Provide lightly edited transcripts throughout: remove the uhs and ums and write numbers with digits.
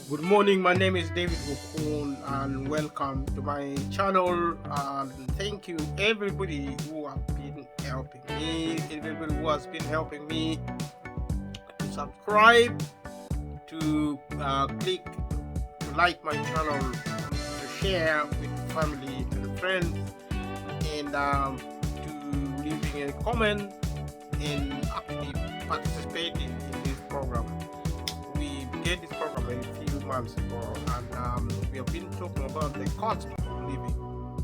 Good morning, my name is David Okun and welcome to my channel, and thank you everybody who have been helping me, everybody who has been helping me to subscribe, to click to like my channel, to share with family and friends, and to leaving a comment and actually participating in this program. We began this program a few months ago, and we have been talking about the cost of living.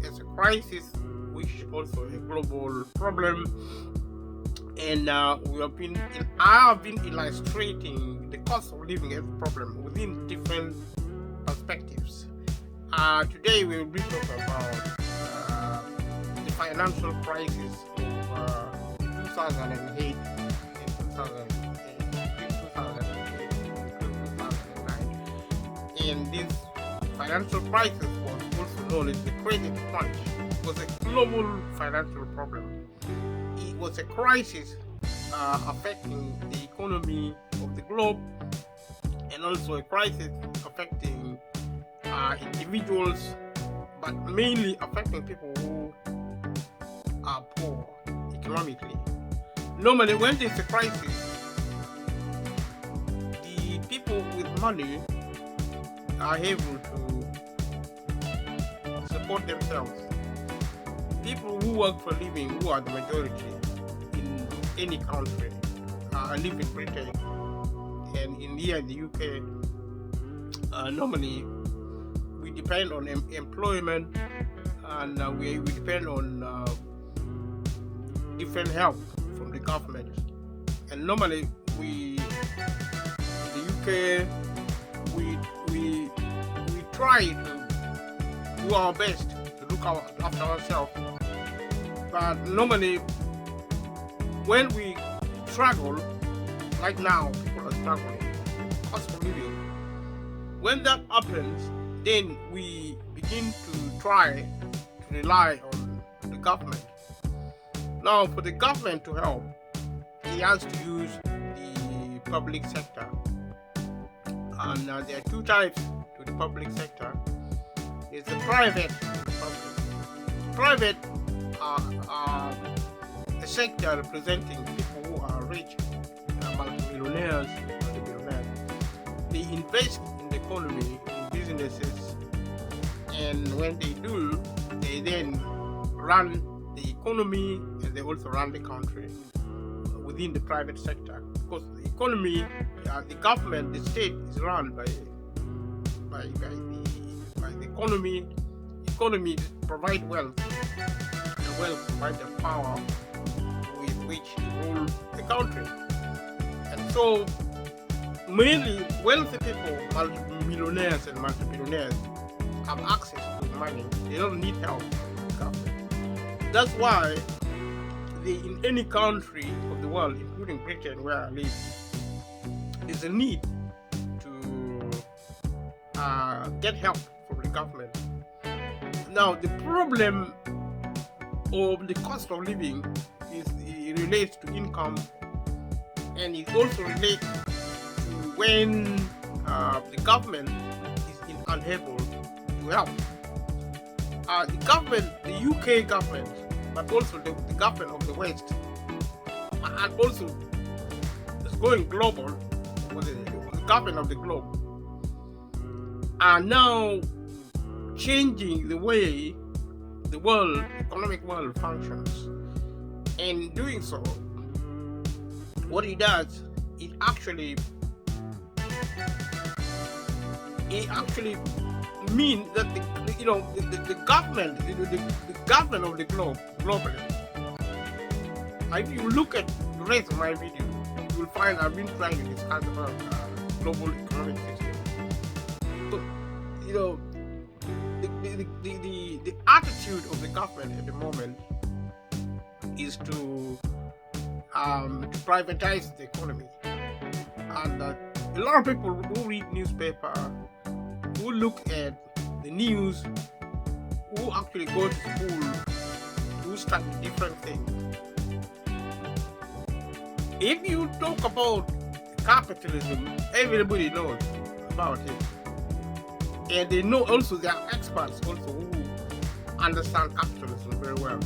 It's a crisis, which is also a global problem, and I have been illustrating the cost of living as a problem within different perspectives. Today we will be talking about the financial crisis of 2008 and 2009. And this financial crisis was also known as the credit crunch. It was a global financial problem. It was a crisis affecting the economy of the globe, and also a crisis affecting individuals, but mainly affecting people who are poor economically. Normally, when there's a crisis, the people with money are able to support themselves. People who work for a living, who are the majority in any country, I live in Britain, and here in the UK, normally we depend on employment, and we depend on different help from the government. And normally we, in the UK, we try to do our best to look after ourselves. But normally, when we struggle, like now, people are struggling, cost of living. When that happens, then we begin to try to rely on the government. Now, for the government to help, it has to use the public sector. And there are two types to the public sector. There's the private and the public. Private are a sector representing people who are rich, multimillionaires, multi-billionaires. They invest in the economy, in businesses, and when they do, they then run the economy, and they also run the country within the private sector. Because the economy, the government, the state is run by the economy. Economy provide wealth, and wealth provide the power with which to rule the country. And so, mainly wealthy people, millionaires and multi-billionaires, have access to money. They don't need help from the government. That's why in any country of the world, including Britain, where I live, there's a need to get help from the government. Now, the problem of the cost of living it relates to income, and it also relates to when the government is unable to help. The government, the UK government, but also the government of the West, and also it's going global, the government of the globe, are now changing the way the economic world functions. And in doing so, what it does, it actually means that the government, the government of the globe globally. If you look at the rest of my video, you will find I've been trying to discuss about global economic system. So, the attitude of the government at the moment is to privatize the economy, and a lot of people who read newspaper, who look at the news, who actually go to school, who study different things. If you talk about capitalism, everybody knows about it. And they know also, they are experts also who understand capitalism very well.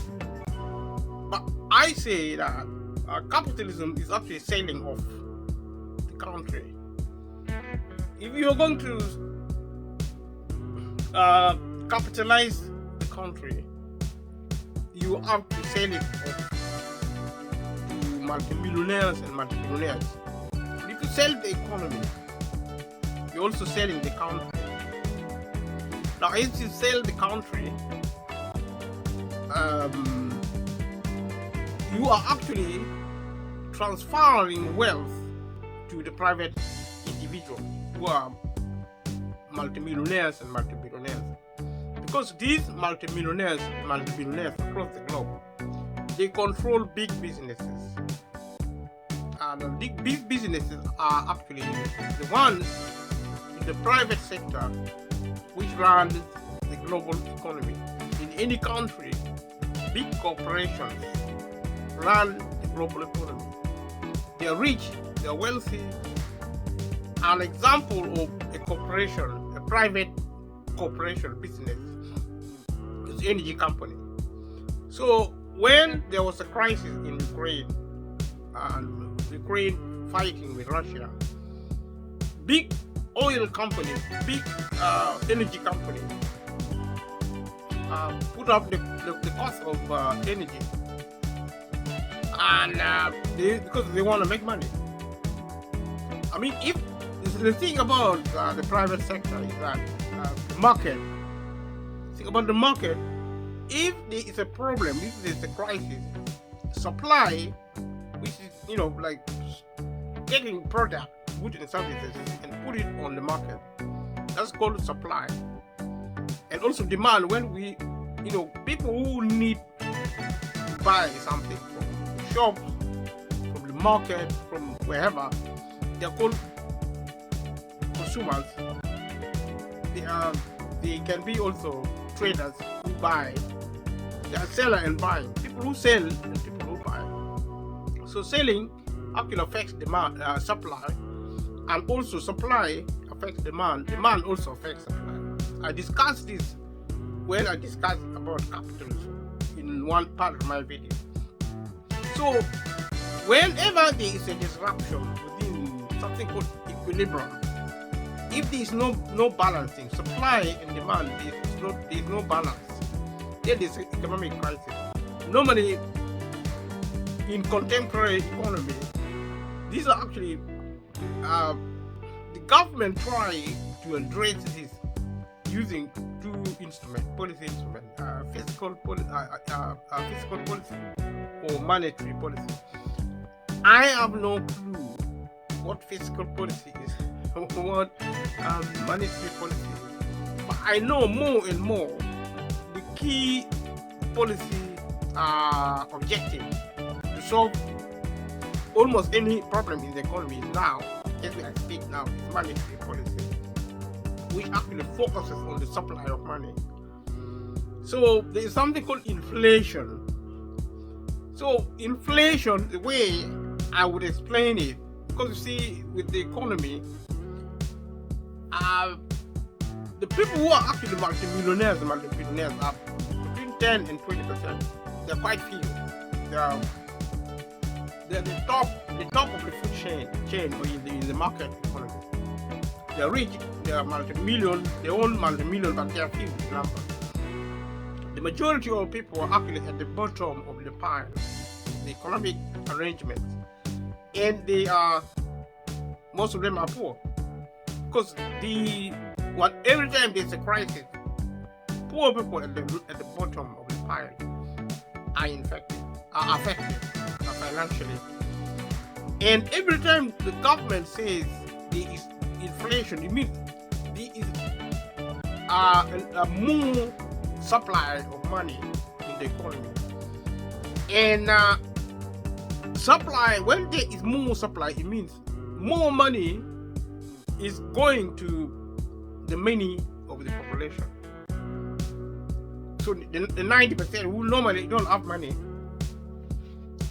But I say that capitalism is actually selling off the country. If you're going to capitalize the country, you have to sell it off to multimillionaires and multimillionaires. But if you sell the economy, you're also selling the country. Now, if you sell the country, you are actually transferring wealth to the private individuals who are multimillionaires and multimillionaires. Because these multimillionaires across the globe, they control big businesses. And big businesses are actually the ones in the private sector which run the global economy. In any country, big corporations run the global economy. They are rich, they are wealthy. An example of a corporation, a private corporation business, is energy company. So when there was a crisis in Ukraine, and Ukraine fighting with Russia, big oil companies, big energy companies put up the cost of energy, and because they want to make money. I mean, if the thing about the private sector is that market. Think about the market. If there is a problem, if there is a crisis, supply, which is like getting product, goods and services, and put it on the market. That's called supply. And also demand, when we, people who need to buy something from shops, from the market, from wherever, they're called consumers. They can be also traders who buy. They are seller and buying. People who sell and people who buy. So selling actually affects demand, supply, and also supply affects demand. Demand also affects supply. I discussed this when I discussed about capitalism in one part of my video. So whenever there is a disruption within something called equilibrium, if there is no balancing, supply and demand, there is no balance, then there is an economic crisis. Normally, in contemporary economy, these are actually the government try to address this using two policy instruments: fiscal policy or monetary policy. I have no clue what fiscal policy is, what monetary policy is, but I know more and more the key policy objective to solve almost any problem in the economy now, as I speak now, is monetary policy, which actually focuses on the supply of money. So there is something called inflation. So inflation, the way I would explain it, because you see, with the economy, the people who are actually multimillionaires are between 10 and 20%. They're quite few. They're the top of the food chain or in the market economy. They're rich, they are multi-million, they own multi-million, but they are few in number. The majority of people are actually at the bottom of the pile, the economic arrangements, and most of them are poor, because every time there's a crisis, poor people at the bottom of the pile are affected financially. And every time the government says there is inflation, it means there is a more supply of money in the economy. And supply, when there is more supply, it means more money is going to the many of the population. So the 90% who normally don't have money,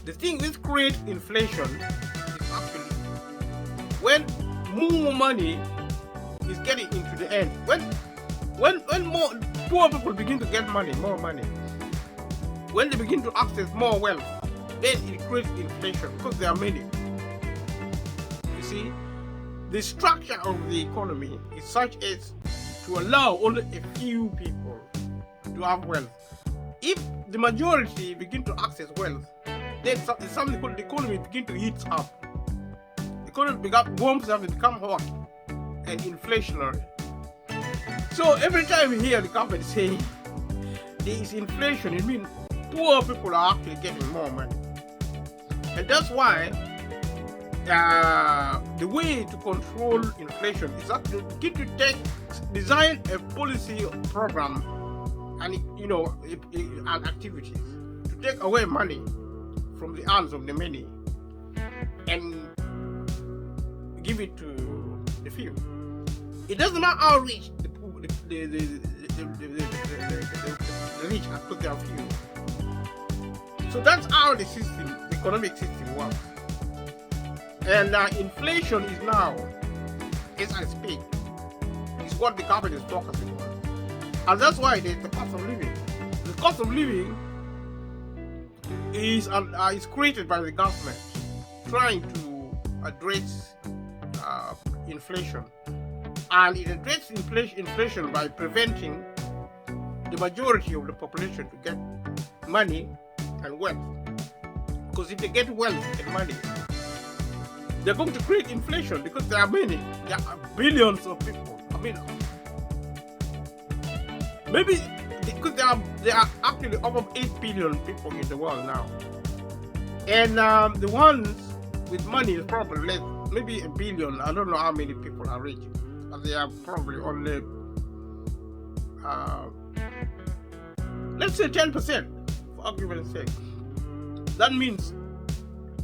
the thing which creates inflation is actually when more money is getting into the end. When When more poor people begin to get money, more money, when they begin to access more wealth, then it creates inflation because there are many. You see, the structure of the economy is such as to allow only a few people to have wealth. If the majority begin to access wealth, then something called the economy begin to heat up. The economy bombs have become hot and inflationary. So every time you hear the government saying there is inflation, it means poor people are actually getting more money. And that's why the way to control inflation is actually begin to design a policy program and and activities to take away money from the hands of the many and give it to the few. It doesn't matter how rich the rich are, because they are few. So that's how the economic system works. And inflation is now, as I speak, is what the government is focusing on. And that's why there's the cost of living. The cost of living is created by the government trying to address inflation. And it addresses inflation by preventing the majority of the population to get money and wealth. Because if they get wealth and money, they're going to create inflation because there are billions of people. I mean, maybe because there are actually over 8 billion people in the world now. And the ones with money is probably less, maybe a billion. I don't know how many people are rich. And they are probably only, let's say 10%, for argument's sake. That means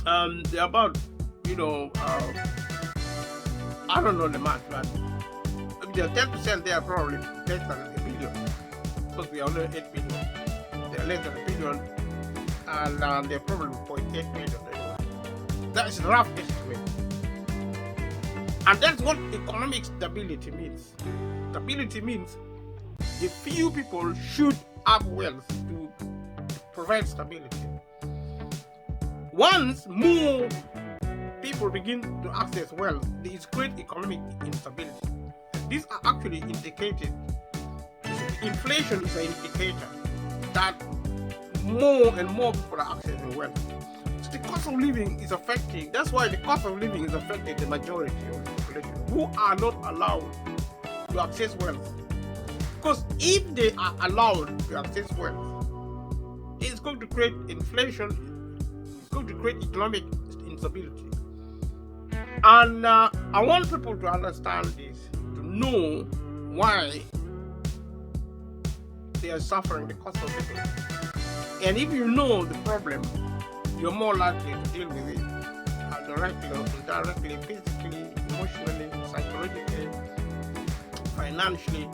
they're about, I don't know the math, but if they're 10%, they are probably less than a billion. Because we are only 8 billion. They're less than a billion, and they're probably 0.8 billion. That is a rough estimate. And that's what economic stability means. Stability means the few people should have wealth to provide stability. Once more people begin to access wealth, there is great economic instability. These are actually indicated. Inflation is an indicator that more and more people are accessing wealth. So the cost of living is affecting. That's why the cost of living is affecting the majority of the population who are not allowed to access wealth. Because if they are allowed to access wealth, it's going to create inflation. It's going to create economic instability. And I want people to understand this, to know why they are suffering the cost of living. And if you know the problem, you're more likely to deal with it directly or indirectly, physically, emotionally, psychologically, financially.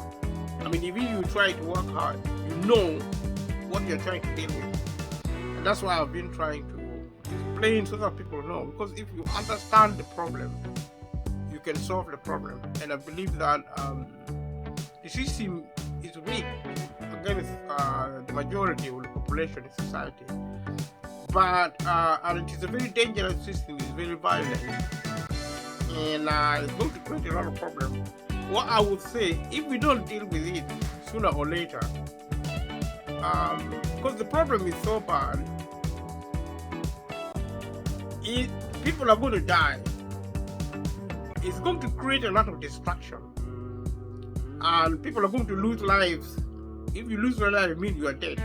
I mean, if you try to work hard, you know what you're trying to deal with. And that's why I've been trying to explain so that people know. Because if you understand the problem, you can solve the problem. And I believe that the system is weak against the majority of the population in society. But and it is a very dangerous system, it's very violent. And it's going to create a lot of problems. What I would say, if we don't deal with it sooner or later, because the problem is so bad, people are going to die. It's going to create a lot of destruction. And people are going to lose lives. If you lose your life, it means you are dead.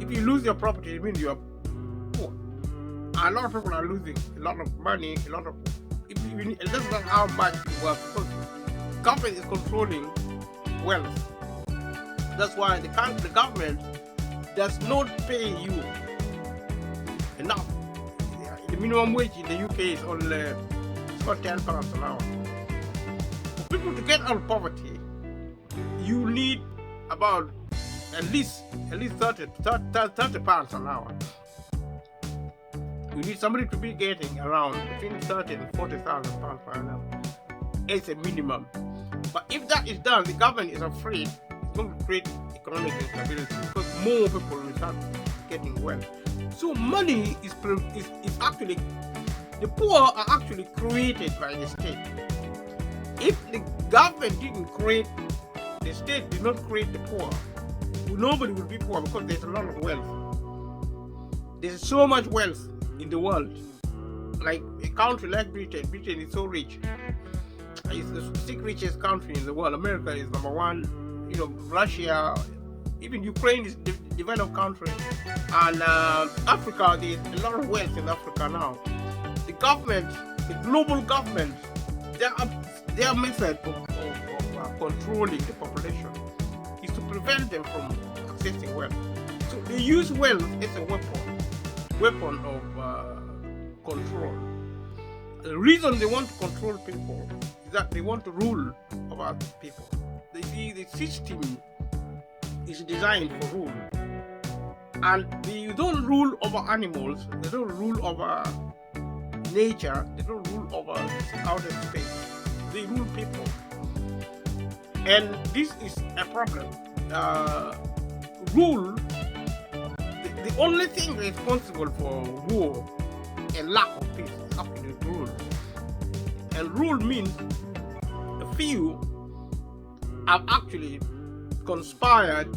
If you lose your property, it means you are poor. A lot of people are losing a lot of money, a lot of. It doesn't matter how much you work, because government is controlling wealth. That's why the government does not pay you enough. The minimum wage in the UK is only about £10 an hour. For people to get out of poverty, you need about at least 30 pounds an hour. You need somebody to be getting around between 30 and 40,000 pounds per annum. It's a minimum. But if that is done, the government is afraid it's going to create economic instability because more people will start getting wealth. So money is actually, the poor are actually created by the state. If the government didn't create, the state did not create the poor, nobody will be poor because there's a lot of wealth. There's so much wealth in the world. Like a country like Britain is so rich. It's the 6th richest country in the world. America is number 1. You know, Russia, even Ukraine is a developed country. And Africa, there's a lot of wealth in Africa now. The government, the global government, their method of controlling the population is to prevent them from accessing wealth. So they use wealth as a weapon of control. The reason they want to control people is that they want to rule over people. They see the system is designed for rule. And they don't rule over animals, they don't rule over nature, they don't rule over outer space. They rule people. And this is a problem. Rule, the only thing responsible for war and lack of peace is actually rule. And rule means a few have actually conspired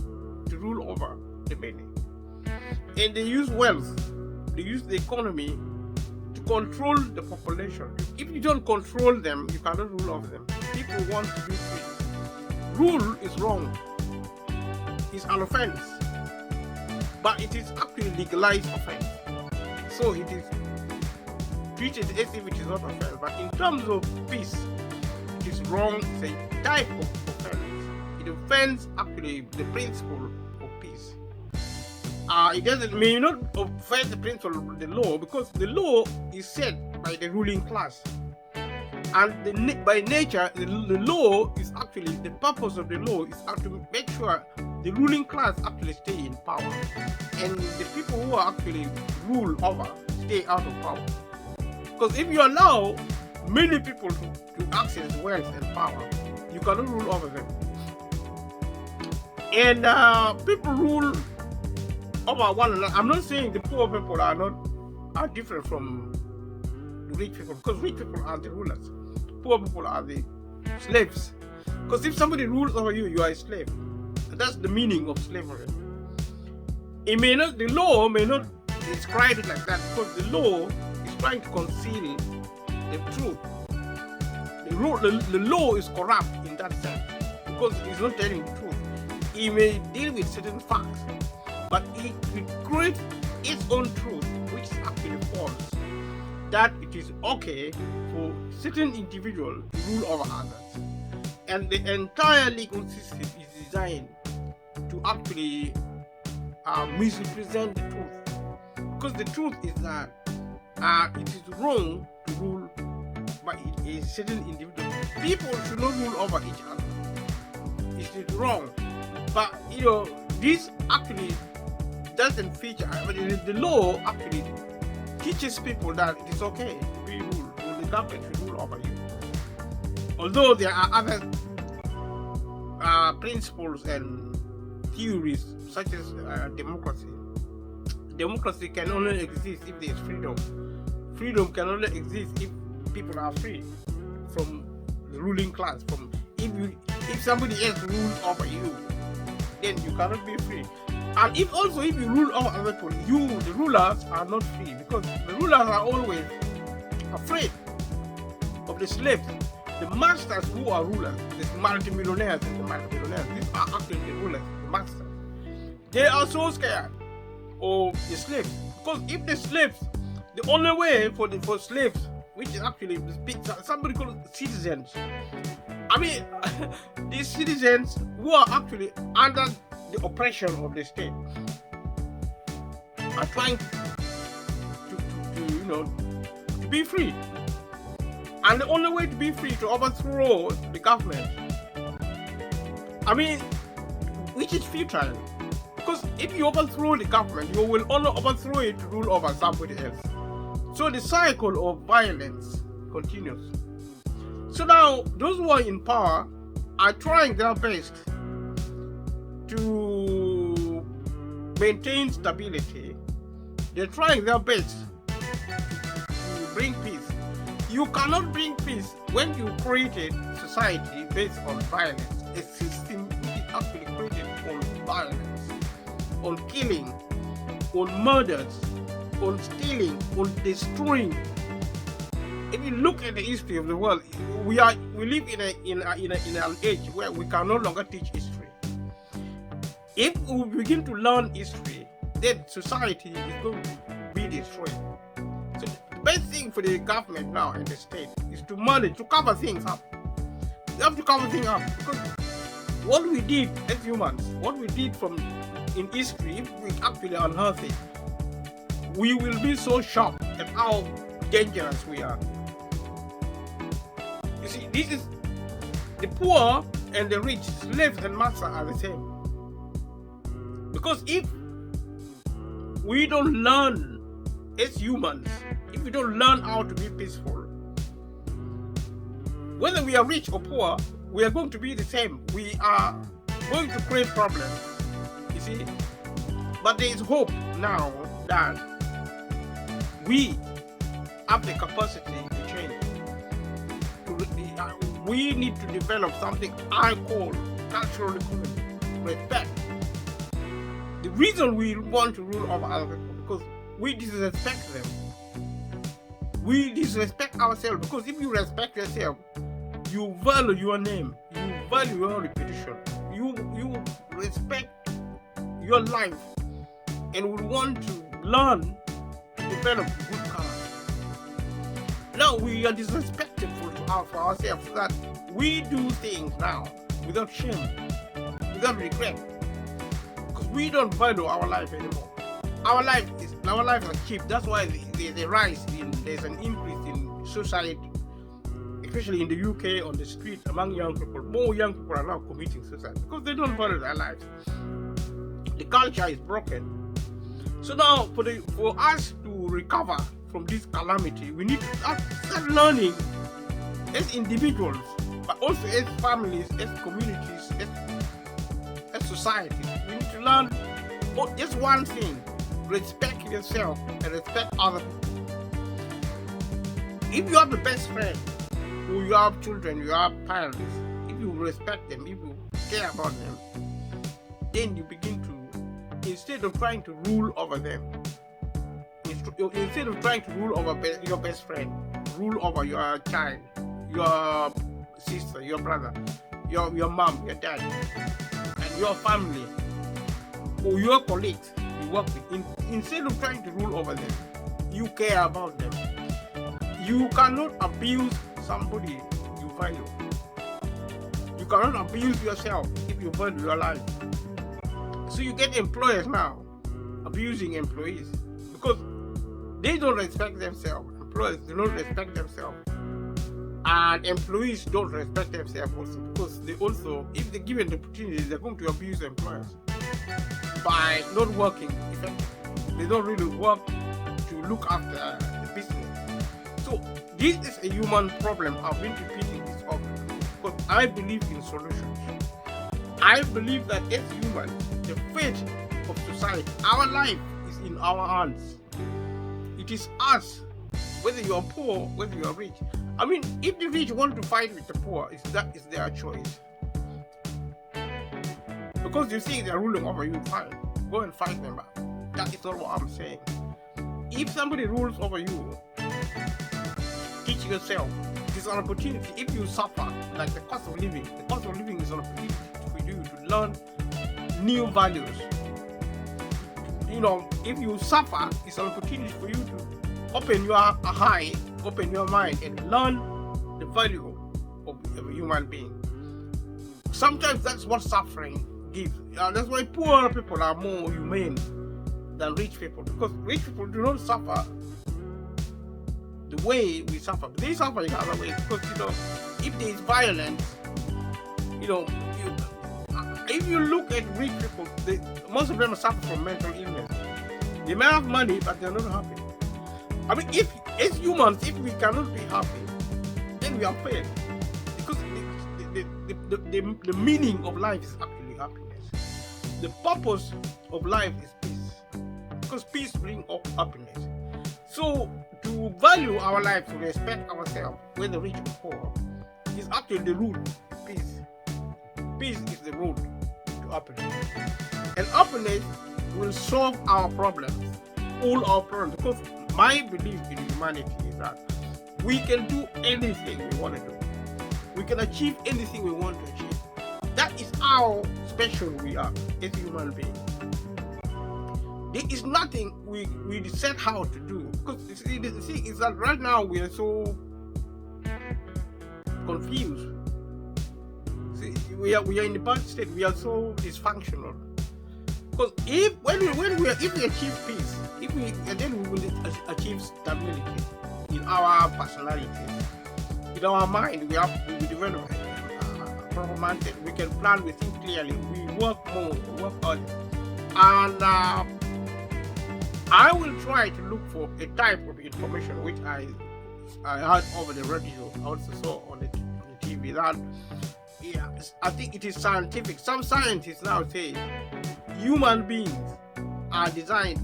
to rule over the many. And they use wealth, they use the economy to control the population. If you don't control them, you cannot rule over them. People want to be free. Rule is wrong. It's an offense. But it is actually legalized offense. So it is treated as if it is not offense. But in terms of peace, it is wrong. It's a type of offense. It offends actually the principle of peace. It may not offend the principle of the law because the law is set by the ruling class. And by nature, the law is actually, the purpose of the law is to make sure the ruling class actually stay in power. And the people who are actually rule over stay out of power. Because if you allow many people to access wealth and power, you cannot rule over them. And people rule over one another. I'm not saying the poor people are different from the rich people, because rich people are the rulers. Poor people are the slaves. Because if somebody rules over you, you are a slave. And that's the meaning of slavery. The law may not describe it like that, because the law is trying to conceal the truth. The law is corrupt in that sense, because it's not telling the truth. It may deal with certain facts, but it creates its own truth, which is actually false. That it is okay for certain individuals to rule over others. And the entire legal system is designed to actually misrepresent the truth. Because the truth is that it is wrong to rule by a certain individual. People should not rule over each other. It is wrong. But this actually doesn't feature. The law actually teaches people that it is okay to be ruled, the government should rule over you. Although there are other principles and theories such as democracy. Democracy can only exist if there is freedom. Freedom can only exist if people are free from the ruling class. If somebody else rules over you, then you cannot be free. And if you rule over other people, the rulers, are not free, because the rulers are always afraid of the slaves. The masters who are rulers, the multimillionaires and the multimillionaires, these are actually the rulers, the masters. They are so scared of the slaves, because if the slaves, the only way for slaves, which is actually somebody called citizens. These citizens who are actually under the oppression of the state are trying to be free. And the only way to be free, to overthrow the government, which is futile. Because if you overthrow the government, you will only overthrow it to rule over somebody else. So the cycle of violence continues. So now, those who are in power are trying their best to maintain stability. They're trying their best to bring peace. You cannot bring peace when you created society based on violence. A system which is actually created on violence, on killing, on murders, on stealing, on destroying. If you look at the history of the world, we live in an age where we can no longer teach history. If we begin to learn history, then society is going to be destroyed. So the best thing for the government now and the state is to manage to cover things up. You have to cover things up, because what we did as humans, what we did in history, if we actually unearth it, we will be so shocked at how dangerous we are. You see, this is the poor and the rich, slaves and masters are the same. Because if we don't learn as humans, if we don't learn how to be peaceful, whether we are rich or poor, we are going to be the same. We are going to create problems, you see. But there is hope now that we have the capacity to change. We need to develop something I call cultural economy, respect. The reason we want to rule over other people because we disrespect them. We disrespect ourselves, because if you respect yourself, you value your name, you value your reputation, you respect your life, and we want to learn to develop good character. Now we are disrespectful for ourselves, that we do things now without shame, without regret, because we don't value our life anymore. Our life is cheap. That's why there's a rise there's an increase in suicide, especially in the UK on the street among young people. More young people are now committing suicide because they don't value their lives. The culture is broken. So now for us to recover from this calamity, we need to start learning as individuals, but also as families, as communities, as societies. We need to learn just one thing: respect yourself and respect other people. If you have a best friend, or you have children, you have parents, if you respect them, if you care about them, then you begin to, instead of trying to rule over them, instead of trying to rule over your best friend, rule over your child, your sister, your brother, your mom, your dad, and your family, or your colleagues you work with, instead of trying to rule over them, you care about them. You cannot abuse somebody you value. You cannot abuse yourself if you value your life. So you get employers now abusing employees because they don't respect themselves. Employers do not respect themselves. And employees don't respect themselves also, because they also, if they're given the opportunity, they're going to abuse employers by not working effectively. They don't really work to look after the business. So this is a human problem. I've been repeating this often because I believe in solutions. I believe that as humans, the fate of society, our life is in our hands. It is us, whether you are poor, whether you are rich. I mean, if the rich want to fight with the poor, that is their choice. Because you think they're ruling over you, fine. Go and fight them back. That is not what I'm saying. If somebody rules over you, teach yourself. It is an opportunity. If you suffer, like the cost of living is an opportunity for you to learn new values. You know, if you suffer, it's an opportunity for you to open your eye, open your mind, and learn the value of a human being. Sometimes that's what suffering gives. That's why poor people are more humane than rich people, because rich people do not suffer the way we suffer. They suffer in other ways, because if there is violence, if you look at rich people, most of them suffer from mental illness. They may have money, but they're not happy. I mean, if as humans, if we cannot be happy, then we are failed. Because the the meaning of life is actually happiness. The purpose of life is peace, because peace brings up happiness. So to value our life, to respect ourselves, whether rich or poor, is actually the root. Peace. Peace is the root to happiness. And happiness will solve our problems, all our problems. Because my belief in humanity is that we can do anything we want to do. We can achieve anything we want to achieve. That is how special we are as human beings. There is nothing we set out to do. Because the thing is that right now we are so confused. See, we are in the bad state. We are so dysfunctional. Because if we achieve peace, then we will achieve stability in our personalities, in our mind. We will develop proper mindset. We can plan. We think clearly. We work more. We work hard. And I will try to look for a type of information which I heard over the radio. I also saw on the TV that I think it is scientific. Some scientists now say human beings are designed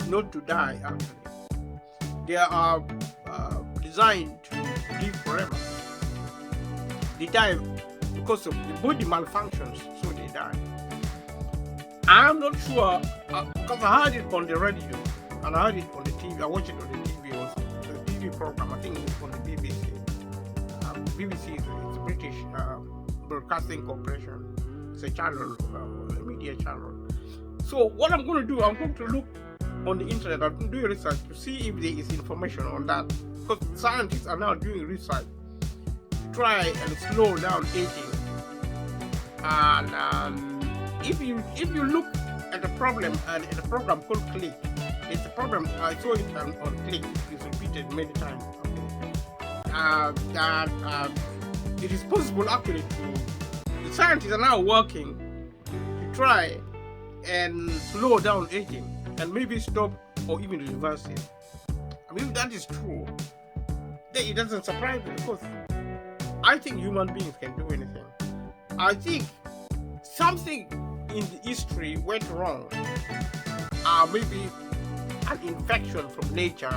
not to die. Actually, they are designed to live forever. They die because of the body malfunctions, so they die. I'm not sure because I heard it on the radio and I heard it on the TV. I watched it on the TV also. The TV program, I think it was on the BBC. BBC is a British Broadcasting Corporation. It's a channel, a media channel. So what I'm going to do, I'm going to look on the internet. I'm going to do research to see if there is information on that. Because scientists are now doing research to try and slow down aging. And if you look at the problem and at the program called Click, it's a program. I saw it on Click. It's repeated many times. It is possible actually the scientists are now working to try and slow down aging and maybe stop or even reverse it. I mean, if that is true, then it doesn't surprise me, because I think human beings can do anything. I think something in the history went wrong. Maybe an infection from nature.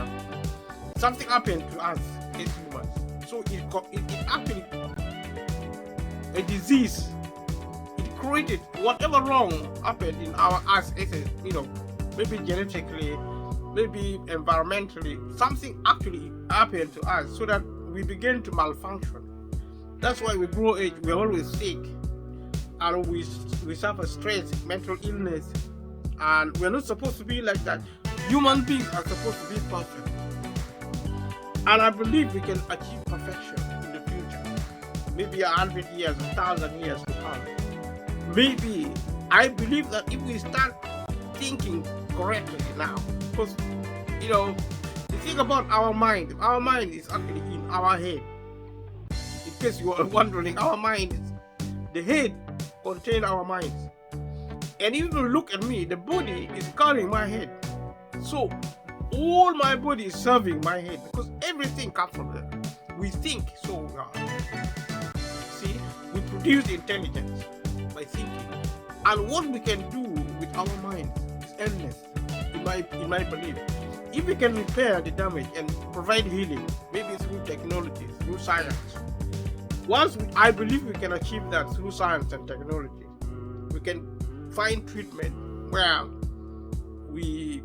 Something happened to us as humans. So it actually a disease. It created whatever wrong happened in us, maybe genetically, maybe environmentally. Something actually happened to us so that we begin to malfunction. That's why we grow age. We're always sick, and we suffer stress, mental illness, and we're not supposed to be like that. Human beings are supposed to be perfect. And I believe we can achieve perfection in the future. Maybe 100 years, 1,000 years to come. Maybe I believe that if we start thinking correctly now, because the thing about our mind is actually in our head. In case you are wondering, our mind is the head contains our minds. And if you look at me, the body is carrying my head. So all my body is serving my head, because everything comes from there. We think, so see, we produce intelligence by thinking, and what we can do with our minds is endless. In my belief, if we can repair the damage and provide healing, maybe through technology, through science. I believe we can achieve that through science and technology. We can find treatment where we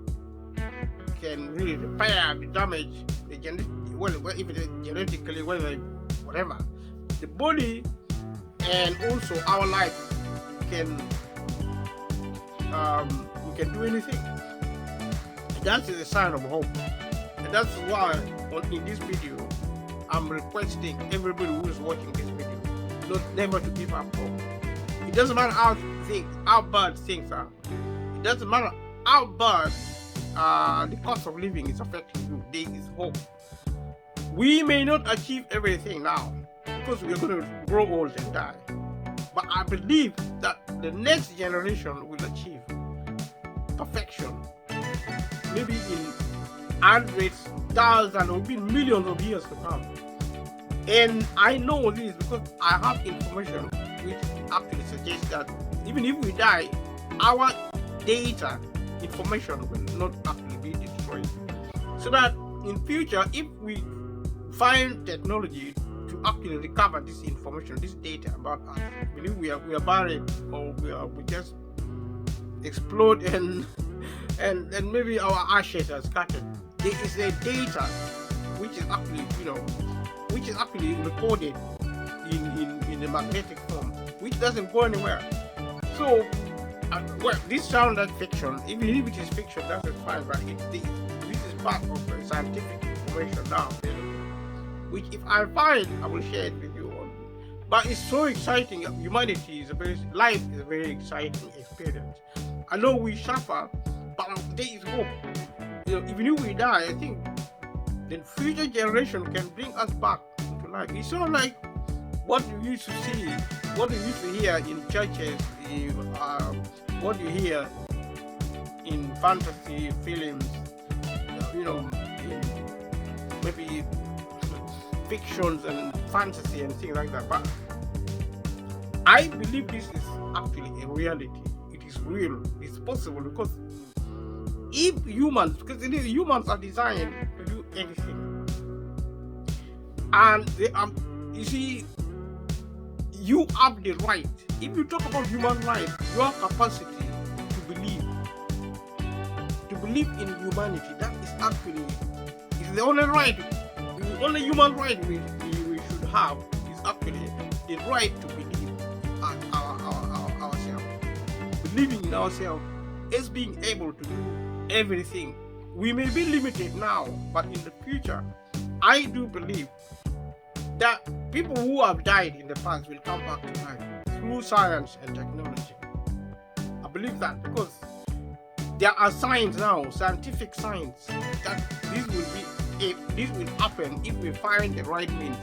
can really repair the damage, if it is genetically, whatever. The body and also our life we can do anything. And that is a sign of hope. And that's why in this video, I'm requesting everybody who is watching this video never to give up hope. It doesn't matter how bad things are. It doesn't matter how bad the cost of living is affecting you. There is hope. We may not achieve everything now because we're going to grow old and die. But I believe that the next generation will achieve perfection. Maybe in hundreds, thousands, or even millions of years to come. And I know this because I have information which actually suggests that even if we die, our data information will not actually be destroyed. So that in future, if we find technology to actually recover this information, this data about us, believe we are buried, or we just explode and maybe our ashes are scattered. There is a data which is actually recorded in a magnetic form, which doesn't go anywhere. So well, this sounds like fiction. Even if it is fiction, that's fine, but this is part of the scientific information now, which if I find, I will share it with you all. But it's so exciting. Life is a very exciting experience. I know we suffer, but there is hope. Even if we die, I think the future generation can bring us back to life. It's not like what you used to see, what you used to hear in churches, what you hear in fantasy films, in maybe fictions and fantasy and things like that. But I believe this is actually a reality. It is real. It's possible because humans are designed to do anything, and you see, you have the right. If you talk about human rights, your capacity to believe in humanity, that is actually the only right. The only human right we should have is actually the right to believe ourselves. Believing in ourselves is being able to do everything. We may be limited now, but in the future, I do believe that people who have died in the past will come back to life through science and technology. I believe that because there are signs now, scientific signs, that this will happen if we find the right means,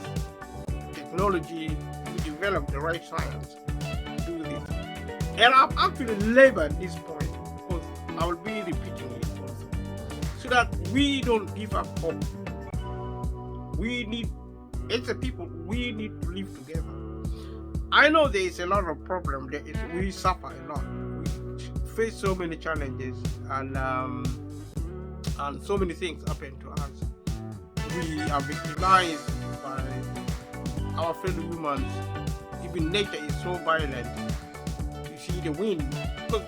technology, to develop the right science to do this. And I've actually labored this point because I will be repeating it also, so that we don't give up hope. As a people, we need to live together. I know there is a lot of problems. We suffer a lot. We face so many challenges, and so many things happen to us. We are victimized by our fellow humans. Even nature is so violent. You see the wind, because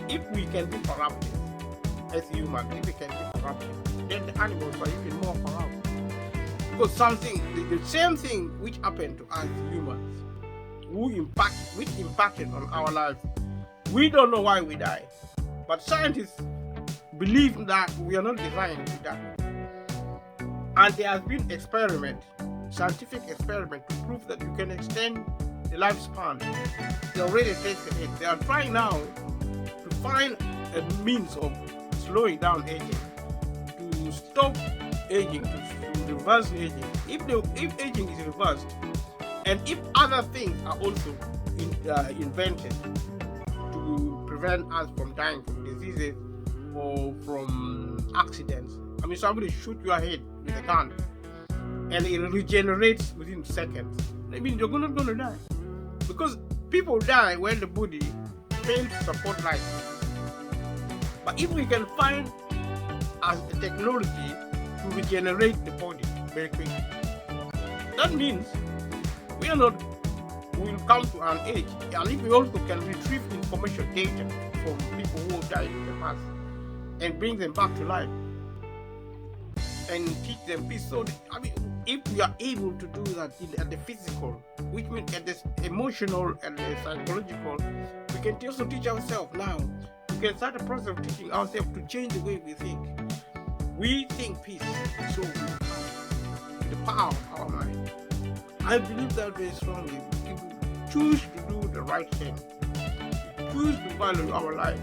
if we can be corrupted as humans, if we can be corrupted, then the animals are even more corrupt. Because the same thing which happened to us humans, which impacted on our lives, we don't know why we die. But scientists believe that we are not designed to die. And there has been scientific experiment to prove that you can extend the lifespan. They already tested it. They are trying now to find a means of slowing down aging, to stop aging, to reverse aging. If aging is reversed, and if other things are also invented to prevent us from dying from diseases or from accidents. I mean, somebody shoot your head with a gun and it regenerates within seconds. I mean, you're not going to die. Because people die when the body fails to support life. But if we can find the technology to regenerate the body very quickly, that means we will come to an age. And if we also can retrieve information data from people who died in the past and bring them back to life and teach them peace. So, if we are able to do that at the physical, which means at the emotional and the psychological, we can also teach ourselves now. We can start the process of teaching ourselves to change the way we think. We think peace, so we have the power of our mind. I believe that very strongly. If we choose to do the right thing, choose to value our life,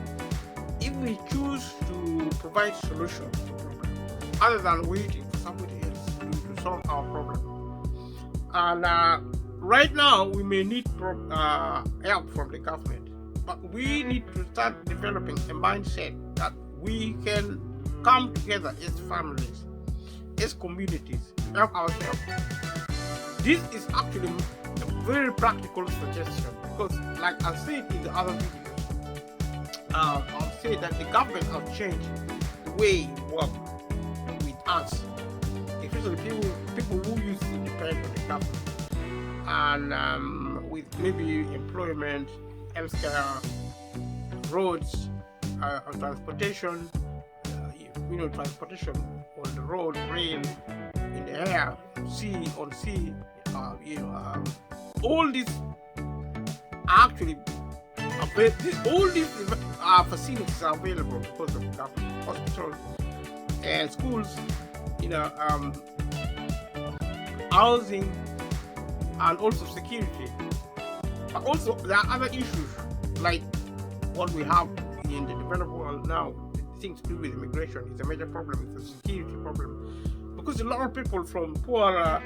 if we choose to provide solutions to problems, other than waiting for somebody else to solve our problem. And right now, we may need help from the government, but we need to start developing a mindset that we can come together as families, as communities, to help ourselves. This is actually a very practical suggestion, because like I said in the other videos, I'll say that the government have changed the way it work with us, especially people who used to depend on the government, and with maybe employment, healthcare, roads, transportation, transportation on the road, rail, in the air, on sea, all these actually all these facilities are available because of government, hospitals and schools, housing, and also security. But also there are other issues like what we have in the developed world now. Things to do with immigration is a major problem. It's a security problem because a lot of people from poorer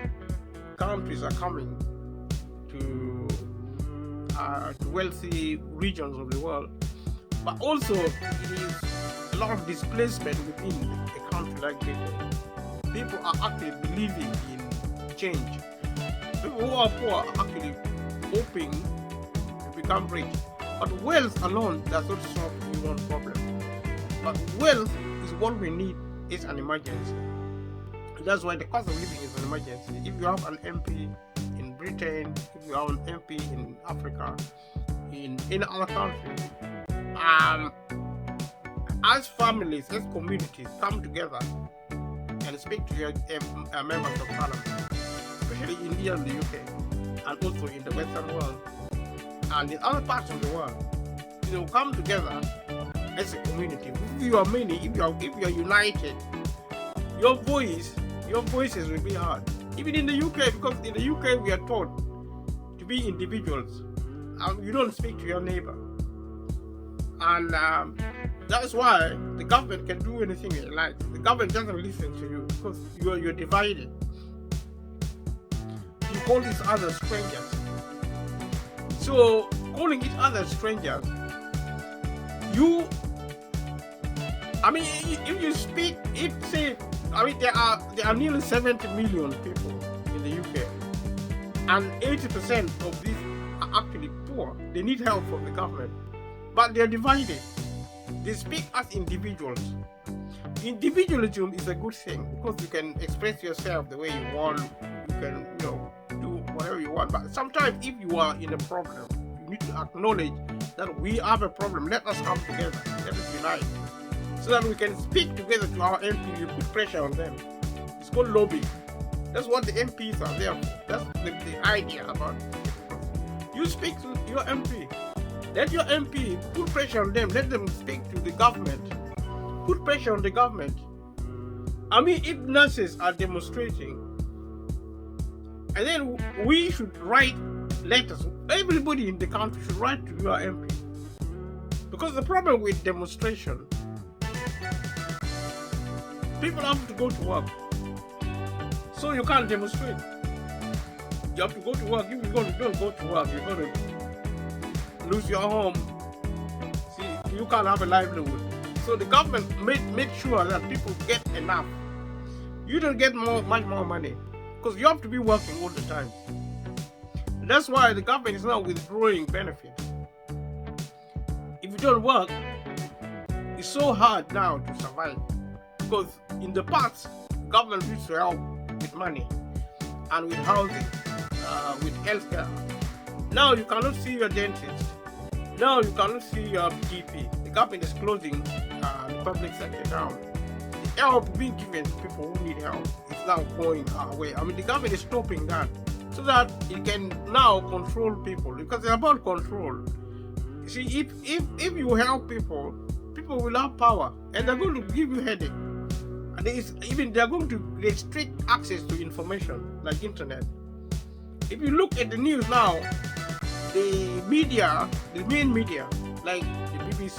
countries are coming to wealthy regions of the world. But also it is a lot of displacement within a country like Britain. People are actually believing in change. People who are poor are actually hoping to become rich. But wealth alone does not solve one problem. But wealth is what we need is an emergency. That's why the cost of living is an emergency. If you have an MP in Britain, if you have an MP in Africa, in any other country, as families, as communities come together and speak to your members of parliament, especially in India and the UK, and also in the Western world, and in other parts of the world, come together as a community. If you are many, if you are united, your voices will be heard. Even in the UK, because in the UK we are taught to be individuals. You don't speak to your neighbor, and that's why the government can do anything it likes. The government doesn't listen to you because you're divided. You call each other strangers. So calling each other strangers, if you speak, there are nearly 70 million people in the UK, and 80% of these are actually poor. They need help from the government, but they're divided. They speak as individuals. Individualism is a good thing because you can express yourself the way you want. You can, do whatever you want. But sometimes, if you are in a problem, you need to acknowledge that we have a problem. Let us come together. Let us unite, so that we can speak together to our MP. You put pressure on them. It's called lobbying. That's what the MPs are there for. That's the idea about it. You speak to your MP. Let your MP put pressure on them. Let them speak to the government. Put pressure on the government. If nurses are demonstrating, and then we should write letters. Everybody in the country should write to your MP. Because the problem with demonstration, people have to go to work. So you can't demonstrate. You have to go to work. If you don't go to work, you're going to lose your home. See, you can't have a livelihood. So the government make sure that people get enough. You don't get much more money because you have to be working all the time. That's why the government is now withdrawing benefits. If you don't work, it's so hard now to survive. Because in the past, government used to help with money and with housing, with healthcare. Now you cannot see your dentist. Now you cannot see your GP. The government is closing the public sector down. The help being given to people who need help is now going away. The government is stopping that so that it can now control people, because it's about control. You see, if you help people, people will have power and they're going to give you headache. And they're going to restrict access to information like internet. If you look at the news now, the main media, like the BBC,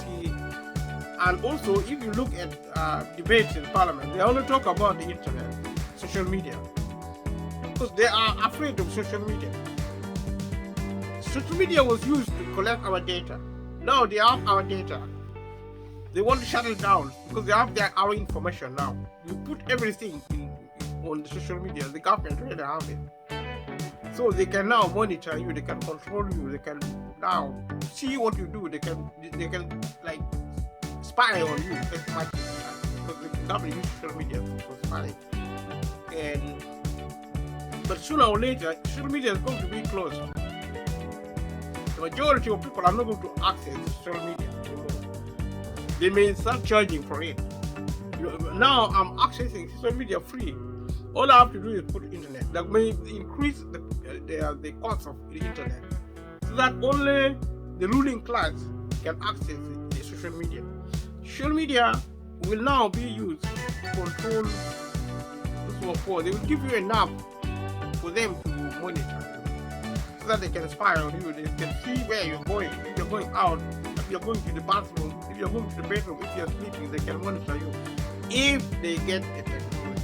and also if you look at debates in parliament, they only talk about the internet, social media, because they are afraid of social media. Social media was used to collect our data. Now they have our data. They want to shut it down because they have our information now. You put everything on the social media, the government really have it. So they can now monitor you, they can control you, they can now see what you do, they can like spy on you as much because the government use social media for spying. But sooner or later, social media is going to be closed. The majority of people are not going to access social media anymore. They may start charging for it. Now I'm accessing social media free. All I have to do is put internet. That may increase the cost of the internet, so that only the ruling class can access the social media. Social media will now be used to control those who are poor. They will give you enough for them to monitor you, so that they can spy on you. They can see where you're going. If you're going out, if you're going to the bathroom, if you're going to the bedroom, if you're sleeping, they can monitor you if they get the technology.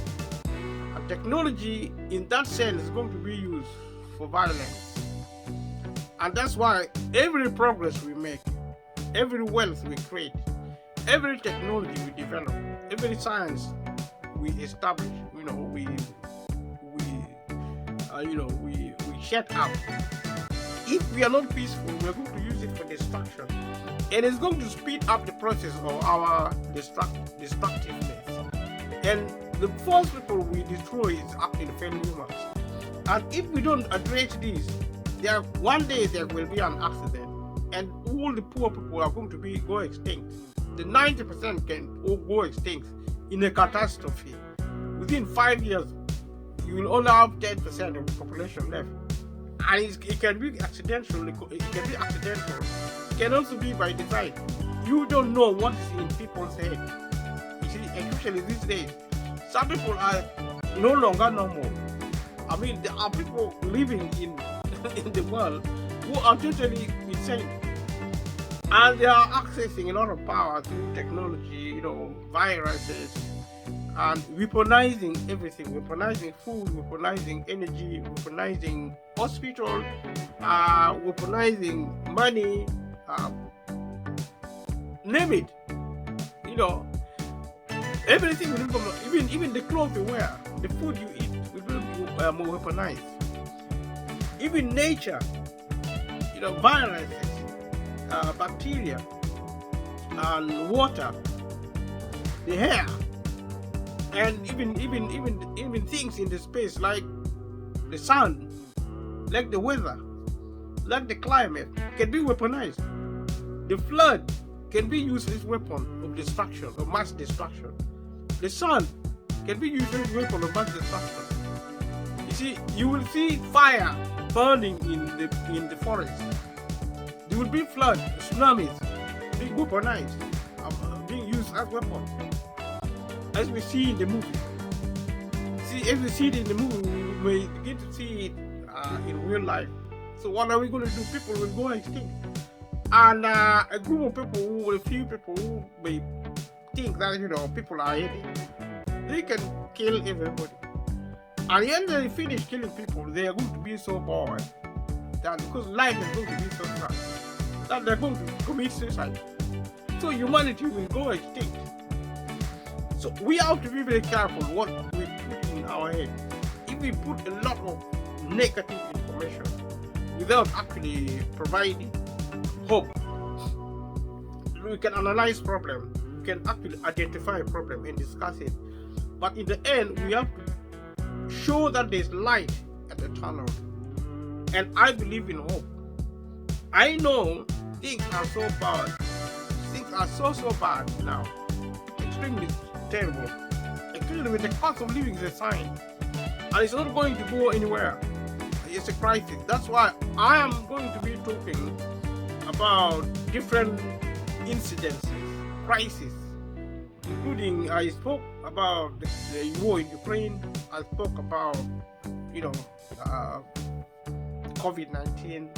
And technology, in that sense, is going to be used for violence. And that's why every progress we make, every wealth we create, every technology we develop, every science we establish, we shut up. If we are not peaceful, we are going to use it for destruction, and it's going to speed up the process of our destructiveness. And the first people we destroy is actually the fellow humans. And if we don't address this, one day there will be an accident, and all the poor people are going to go extinct. The 90% can all go extinct in a catastrophe. Within 5 years, you will only have 10% of the population left. And it can be accidental. It can also be by design. You don't know what is in people's head. You see, especially these days, some people are no longer normal. I mean, there are people living in the world who are totally insane, and they are accessing a lot of power through technology, viruses, and weaponizing everything, weaponizing food, weaponizing energy, weaponizing hospital, weaponizing money, name it. Everything, even the clothes you wear, the food you eat, will be weaponized. Even nature, viruses, bacteria, and water, the air, and even things in the space like the sun, like the weather, like the climate, can be weaponized. The flood can be used as a weapon of destruction, of mass destruction. The sun can be used as a weapon of mass destruction. You see, you will see fire burning in the forest. There will be flood, tsunamis being weaponized, being used as weapons, as we see in the movie. As we see it in the movie, we may begin to see it in real life. So what are we going to do? People will go extinct, and a group of people, a few people who may think that people are hating, they can kill everybody. And when they finish killing people, they are going to be so bored that because life is going to be so sad that they're going to commit suicide. So humanity will go extinct. So we have to be very careful what we put in our head. If we put a lot of negative information without actually providing hope, we can analyze problem, we can actually identify a problem and discuss it. But in the end, we have to show that there's light at the tunnel. And I believe in hope. I know things are so bad. Things are so bad now. Extremely terrible. Actually, with the cost of living is a sign. And it's not going to go anywhere. It's a crisis. That's why I am going to be talking about different incidences, crises, including I spoke about the war in Ukraine. I spoke about, COVID-19,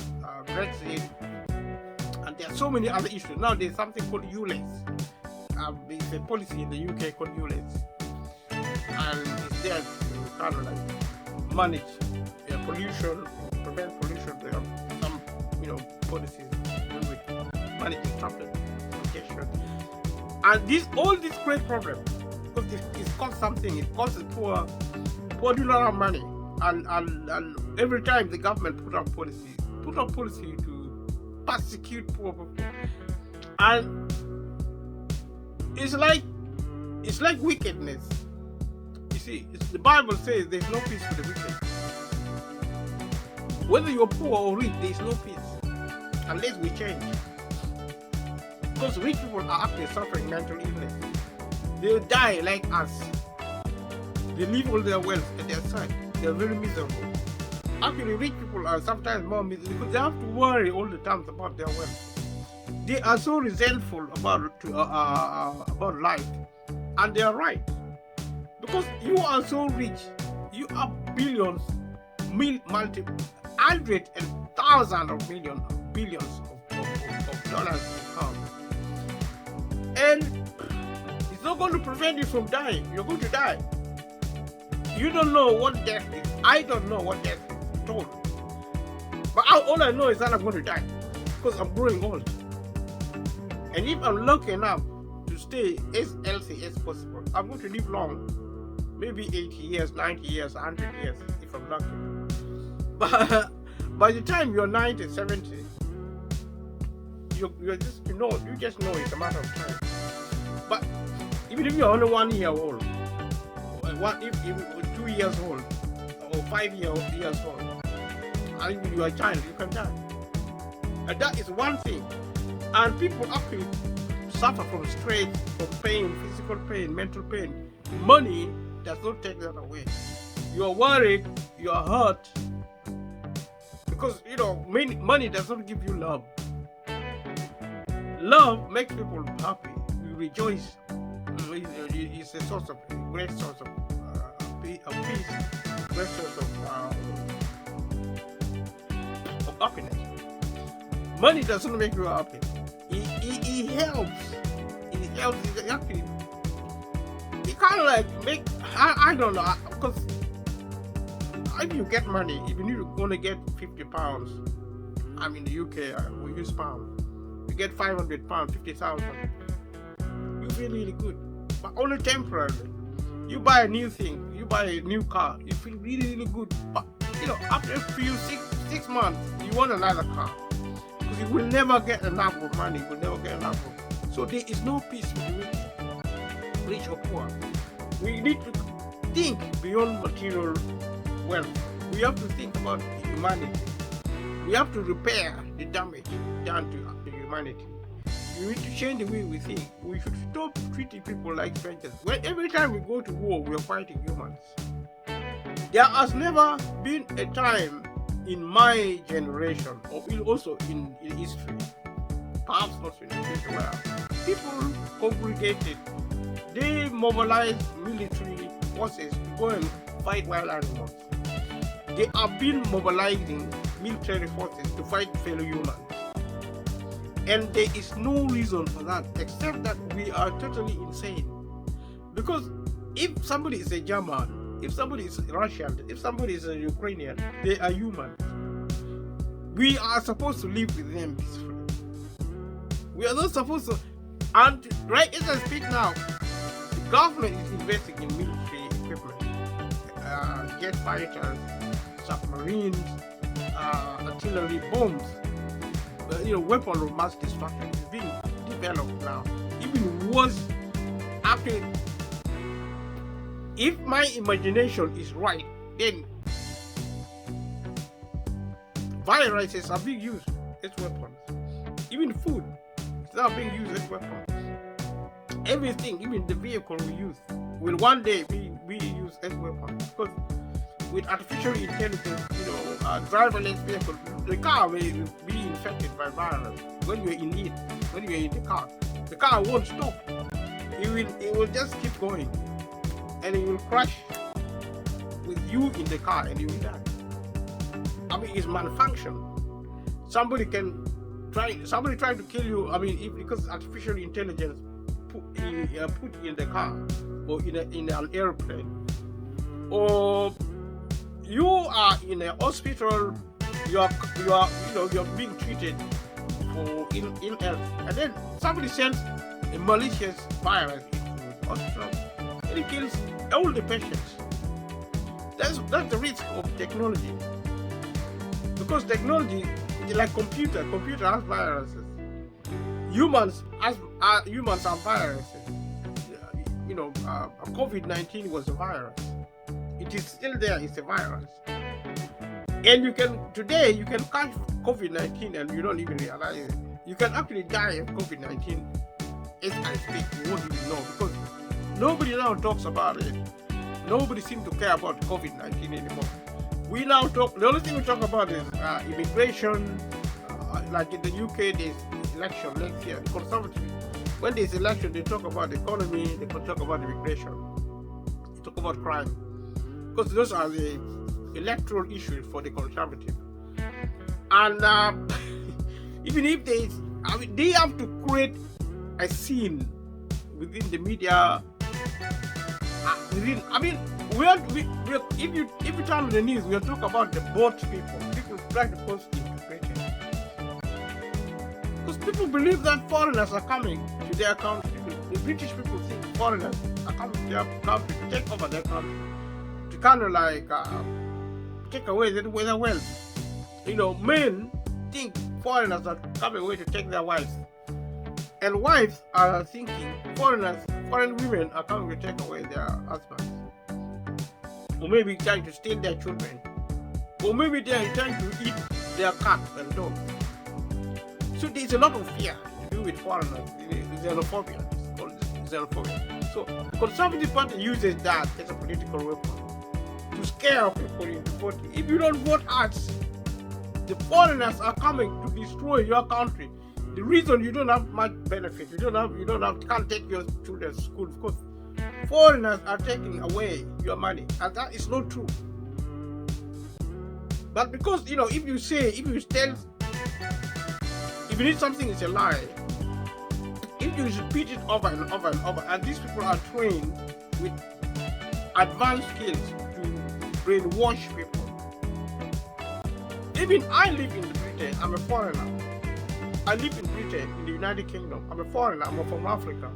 Brexit, and there are so many other issues. Now there's something called ULEZ. It's a policy in the UK called ULEZ, and it's there to kind of like manage pollution, prevent pollution. There are some, policies to do with managing traffic congestion, and all this great problem because it costs something. It costs the poor do not have money. And every time the government put up policy to persecute poor people, and it's like wickedness. You see, the Bible says there's no peace for the wicked. Whether you're poor or rich, there's no peace unless we change. Because rich people are actually suffering mental illness. They die like us. They leave all their wealth at their side. They're very miserable. Actually, rich people are sometimes more miserable because they have to worry all the time about their wealth. They are so resentful about life, and they are right. Because you are so rich, you have billions, hundreds and thousands of billions of dollars to come. And it's not going to prevent you from dying. You're going to die. You don't know what death is. I don't know what death is at all. But all I know is that I'm going to die because I'm growing old. And if I'm lucky enough to stay as healthy as possible, I'm going to live long. Maybe 80 years, 90 years, 100 years if I'm lucky. But by the time you're 90, 70, you just know it's a matter of time. But even if you're only 1 year old, if you're 2 years old, or 5 years old, and if you're a child, you can die. And that is one thing. And people actually suffer from stress, from pain, physical pain, mental pain. Money does not take that away. You are worried, you are hurt, because money does not give you love. Love makes people happy. You rejoice. It's a great source of peace, great source of happiness. Money doesn't make you happy. It helps. It helps. It actually. It kind of like make. I don't know, because if you get money, even if you're gonna get £50, I'm in the UK, we use pounds. You get £500, 50,000. You feel really good, but only temporarily. You buy a new thing, you buy a new car, you feel really, really good. But after a few 6 months, you want another car. Because you will never get enough of money, you will never get enough of. So there is no peace for the wicked, rich or poor. We need to think beyond material wealth. We have to think about humanity. We have to repair the damage done to humanity. We need to change the way we think. We should stop treating people like strangers. Every time we go to war, we are fighting humans. There has never been a time in my generation, or also in history, perhaps also in history, where people congregated. They mobilized military forces to go and fight wild animals. They have been mobilizing military forces to fight fellow humans. And there is no reason for that, except that we are totally insane. Because if somebody is a German, if somebody is Russian, if somebody is a Ukrainian, they are human. We are supposed to live with them peacefully. We are not supposed to. And right as I speak now, the government is investing in military equipment, jet fighters, submarines, artillery, bombs. Weapon of mass destruction is being developed now. Even worse, actually, if my imagination is right, then viruses are being used as weapons. Even food is now being used as weapons. Everything, even the vehicle we use, will one day be used as weapons. Because with artificial intelligence, driverless vehicle, the car may be infected by virus when you're in it, when you're in the car won't stop. It will just keep going, and it will crash with you in the car, and you will die. I mean, it's malfunction. Somebody try to kill you. Because artificial intelligence put in the car or in an airplane, or you are in a hospital, you are being treated for ill health, and then somebody sends a malicious virus into the hospital, and it kills all the patients. That's the risk of technology. Because technology is like computer. Computer has viruses. Humans have viruses. COVID-19 was a virus. It is still there. It's a virus. And you can catch COVID-19 and you don't even realize it. You can actually die of COVID-19 as I speak. You won't even know because nobody now talks about it. Nobody seems to care about COVID-19 anymore. We now talk. The only thing we talk about is immigration. Like in the UK, there's election next year. The Conservatives, when there's election, they talk about the economy. They talk about immigration. They talk about crime because those are the electoral issues for the Conservative. And even if they have to create a scene within the media. If you turn on the news, we'll talk about the boat people. People try to post integrated. Because people believe that foreigners are coming to their country. The British people think foreigners are coming to their country to take over their country. To kind of like take away their wealth. Men think foreigners are coming away to take their wives. And wives are thinking foreign women are coming to take away their husbands. Or maybe trying to steal their children. Or maybe they are trying to eat their cats and dogs. So there's a lot of fear to do with foreigners. Xenophobia. It's called xenophobia. So the Conservative Party uses that as a political weapon to scare people into voting. If you don't vote us, the foreigners are coming to destroy your country. The reason you don't have much benefit, can't take your children to school because foreigners are taking away your money, and that is not true. But because if you need something is a lie, if you repeat it over and over and over, and these people are trained with advanced skills to brainwash people. Even I live in Britain, I'm a foreigner. I live in Britain, in the United Kingdom. I'm a foreigner, I'm from Africa.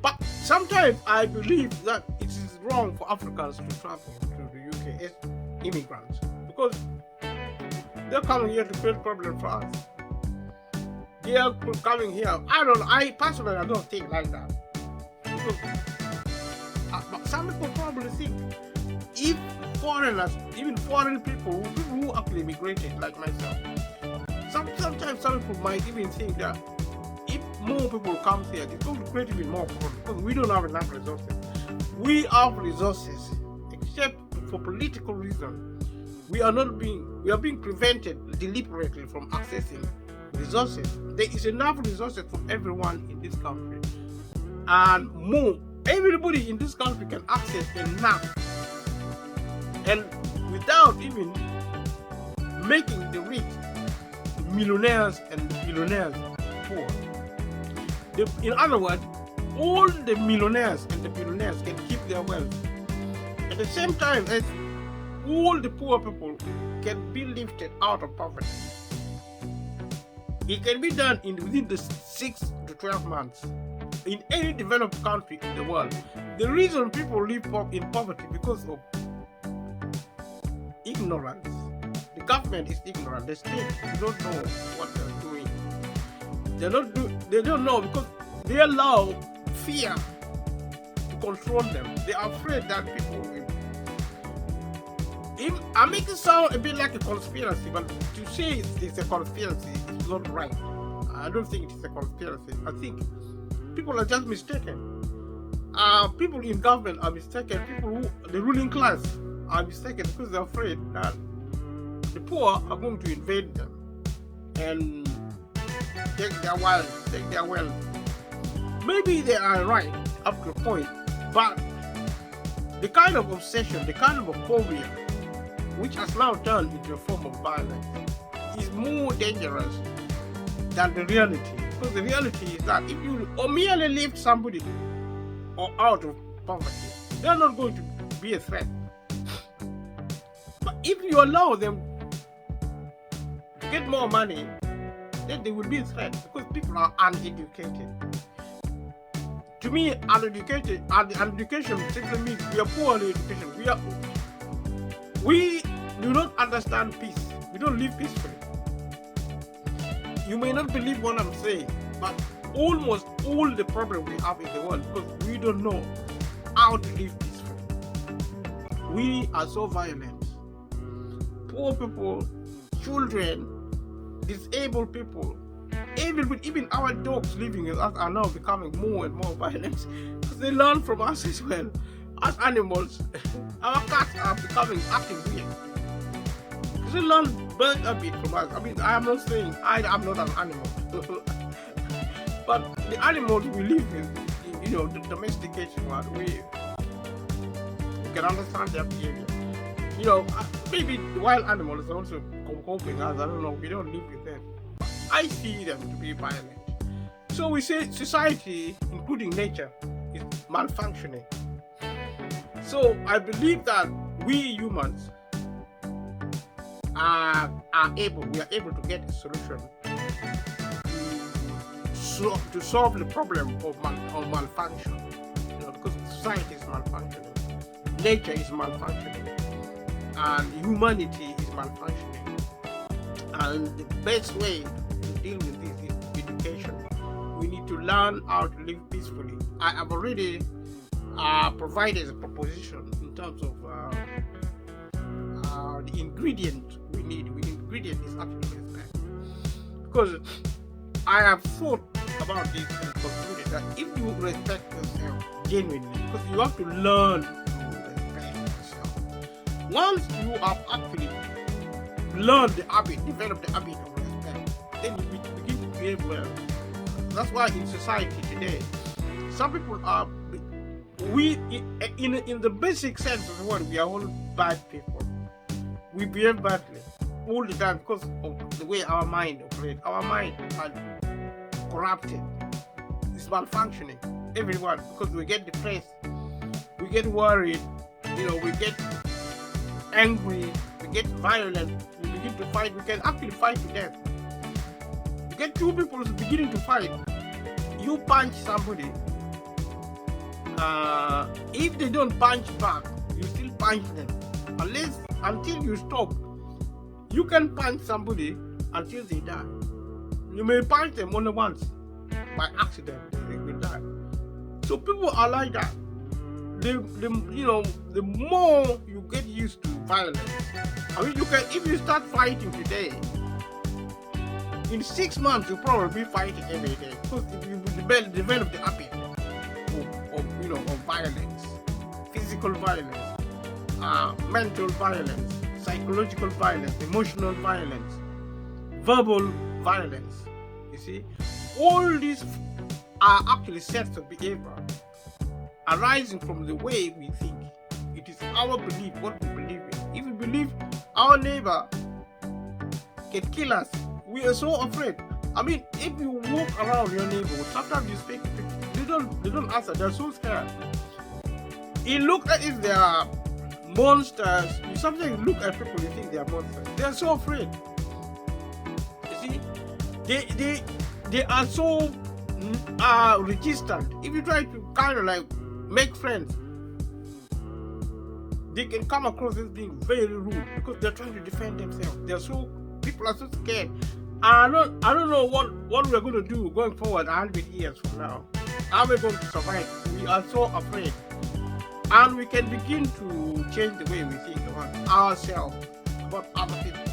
But sometimes I believe that it is wrong for Africans to travel to the UK as immigrants because they're coming here to create problems for us. They are coming here. I personally don't think like that. Because, but some people probably think if foreigners, even foreign people who actually immigrated like myself, sometimes some people might even think that if more people come here, it's going to create even more problems because we don't have enough resources. We have resources, except for political reasons. We are being prevented deliberately from accessing resources. There is enough resources for everyone in this country, and more. Everybody in this country can access enough, and without even making the rich millionaires and the billionaires poor. In other words, all the millionaires and the billionaires can keep their wealth. At the same time as all the poor people can be lifted out of poverty. It can be done within the 6 to 12 months in any developed country in the world. The reason people live in poverty because of ignorance. The government is ignorant. The state don't know what they're doing. They don't know because they allow fear to control them. They are afraid that people will. I make it sound a bit like a conspiracy, but to say it's a conspiracy is not right. I don't think it's a conspiracy. I think people are just mistaken. People in government are mistaken. The ruling class are mistaken because they're afraid that the poor are going to invade them and take their wealth. Maybe they are right up to a point, but the kind of obsession, the kind of a phobia, which has now turned into a form of violence, is more dangerous than the reality. Because the reality is that if you merely lift somebody out of poverty, they are not going to be a threat. But if you allow them to get more money, then they will be a threat because people are uneducated. To me, uneducation simply means we are poorly educated. We do not understand peace. We don't live peacefully. You may not believe what I'm saying, but almost all the problem we have in the world because we don't know how to live peacefully. We are so violent. Poor people, children, disabled people, even our dogs living with us are now becoming more and more violent because they learn from us as well. As animals, our cats are becoming acting weird. They learn bad habit from us. I mean, I am not saying I am not an animal, but the animals we live with, the domestication one, we can understand their behavior. Maybe the wild animals are also coping us. I don't know. We don't live with them. But I see them to be violent. So we say society, including nature, is malfunctioning. So I believe that we humans we are able to get a solution to solve the problem of malfunction. Because society is malfunctioning, nature is malfunctioning, and humanity is malfunctioning. And the best way to deal with this is education. We need to learn how to live peacefully. I have already provided a proposition in terms of the ingredient we need. The ingredient is actually respect. Because I have thought about this and concluded that if you respect yourself genuinely, because you have to learn to respect yourself. Once you have actually learned the habit, developed the habit of respect, then you begin to behave well. That's why in society today, some people are, in the basic sense of the word, we are all bad people. We behave badly all the time because of the way our mind operates. Our mind is corrupted. It's malfunctioning. Everyone, because we get depressed, we get worried, we get angry, we get violent, we begin to fight. We can actually fight to death. You get two people beginning to fight. You punch somebody. If they don't punch back, you still punch them. Until you stop. You can punch somebody until they die. You may punch them only once. By accident, they will die. So people are like that. The more you get used to violence, if you start fighting today, in 6 months you'll probably be fighting every day. Because if you develop the habit of violence, physical violence, mental violence, psychological violence, emotional violence, verbal violence. You see, all these are actually sets of behavior arising from the way we think. It is our belief, what we believe in. If we believe our neighbor can kill us, we are so afraid. If you walk around your neighborhood, sometimes you speak to people, they don't answer, they're so scared. It looks as if they are monsters. You sometimes look at people, you think they are monsters. They are so afraid. You see, they are so resistant. If you try to kind of make friends, they can come across as being very rude because they're trying to defend themselves. People are so scared. I don't know what we're going to do going forward 100 years from now. How we're going to survive. We are so afraid. And we can begin to change the way we think about ourselves, about other people.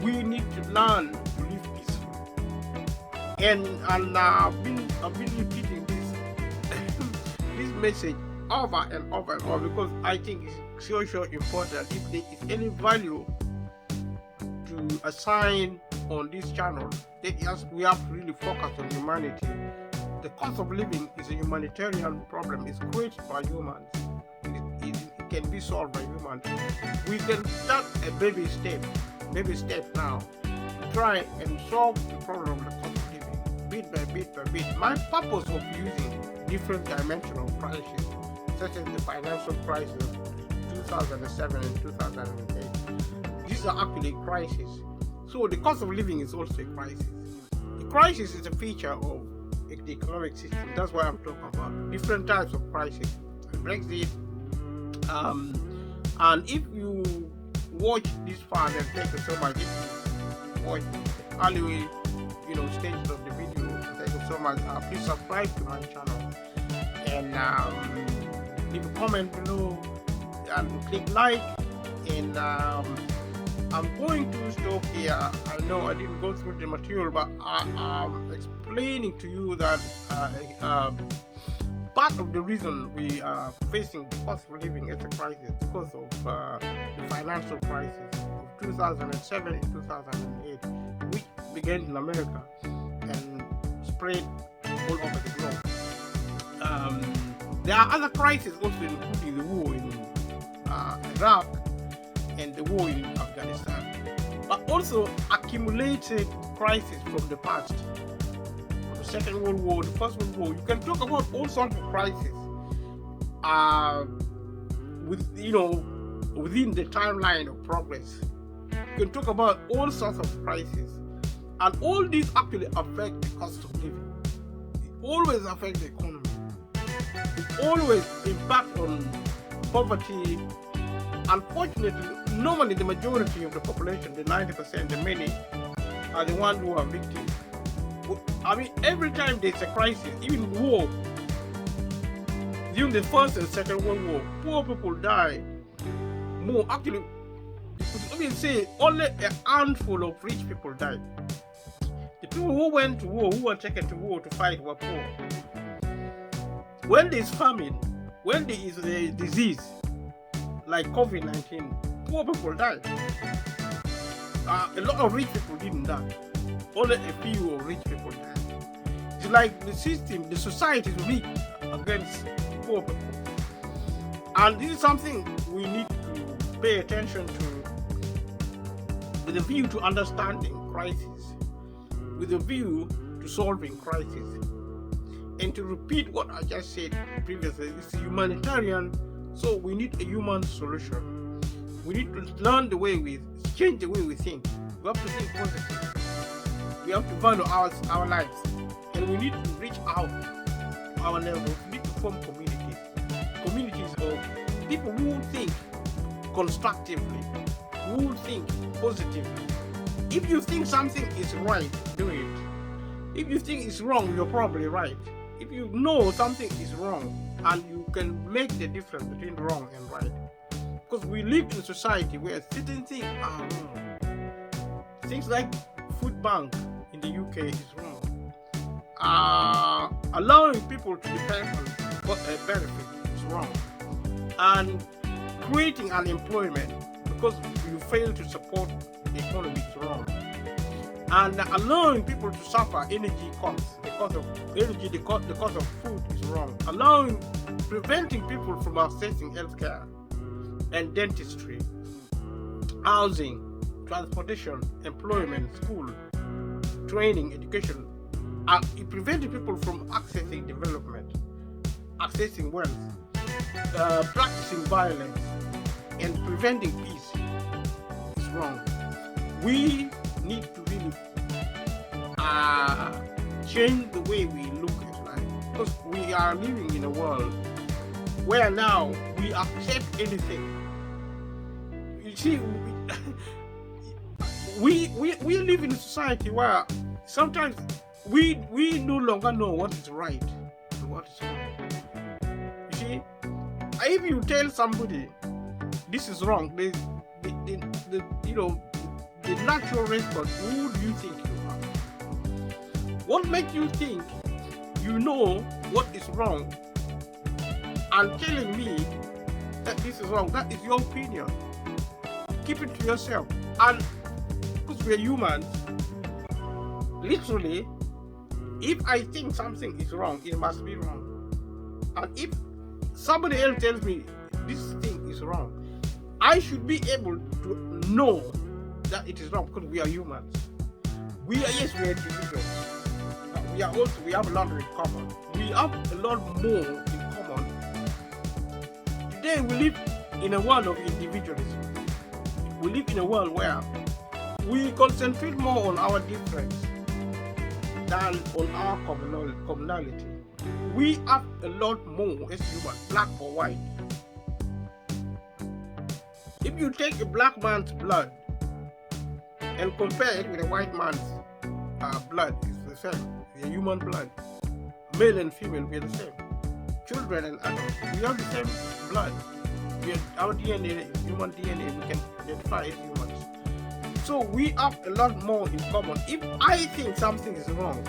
We need to learn to live peacefully. And I've been repeating this message over and over and over because I think it's so important. If there is any value to assign on this channel, then we have to really focus on humanity. The cost of living is a humanitarian problem. It's created by humans. It can be solved by humans. We can start a baby step now. Try and solve the problem of the cost of living, bit by bit. My purpose of using different dimensional crises, such as the financial crisis of 2007 and 2008, these are actually crises. So the cost of living is also a crisis. The crisis is a feature of the economic system. That's why I'm talking about different types of crises. Brexit, And if you watch this part, and thank you so much. If you watch early, stages of the video, thank you so much. Please subscribe to my channel and leave a comment below and click like. And I'm going to stop here. I know I didn't go through the material, but I'm explaining to you that part of the reason we are facing the cost of living as a crisis because of the financial crisis of 2007 and 2008, which began in America and spread all over the globe. There are other crises also, including the war in Iraq and the war in Afghanistan, but also accumulated crises from the past. The Second World War, the First World War. You can talk about all sorts of crises within the timeline of progress. You can talk about all sorts of crises, and all these actually affect the cost of living. It always affects the economy. It always impacts on poverty. Unfortunately, normally the majority of the population, the 90%, the many, are the ones who are victims. I mean, every time there's a crisis, even war, during the First and Second World War, poor people die more. Actually, you could even say only a handful of rich people died. The people who went to war, who were taken to war to fight, were poor. When there's famine, when there is a disease like COVID-19, poor people died. A lot of rich people didn't die. Only a few rich people died. It's like the system, the society is weak against poor people. And this is something we need to pay attention to with a view to understanding crisis, with a view to solving crisis. And to repeat what I just said previously, it's humanitarian, so we need a human solution. We need to learn the way we change the way we think. We have to think positive. We have to value our lives, and we need to reach out to our neighbors. We need to form communities of people who think constructively, who think positively. If you think something is right, do it. If you think it's wrong, you're probably right. If you know something is wrong and you can make the difference between wrong and right, because we live in a society where certain things are wrong. Things like food bank in the UK is wrong. Allowing people to depend on benefit is wrong. And creating unemployment because you fail to support the economy is wrong. And allowing people to suffer energy costs, the cost of energy, the cost of food is wrong. Preventing people from accessing healthcare and dentistry, housing, transportation, employment, school, training, education, preventing people from accessing development, accessing wealth, practicing violence, and preventing peace is wrong. We need to really change the way we look at life, because we are living in a world where now we accept anything. You see, we live in a society where sometimes we no longer know what is right and what is wrong. You see, if you tell somebody this is wrong, the natural response, who do you think you are? What makes you think you know what is wrong and telling me that this is wrong? That is your opinion. Keep it to yourself. And because we're humans, literally, if I think something is wrong, it must be wrong. And if somebody else tells me this thing is wrong, I should be able to know that it is wrong, because we are humans. We are individuals. But we have a lot in common. We have a lot more in common. Today we live in a world of individualism. We live in a world where we concentrate more on our difference than on our commonality. We have a lot more as humans, black or white. If you take a black man's blood and compare it with a white man's blood, it's the same. The human blood, male and female, we are the same. Children and adults, we have the same blood. Our DNA, human DNA, we can identify as humans. So we have a lot more in common. If I think something is wrong,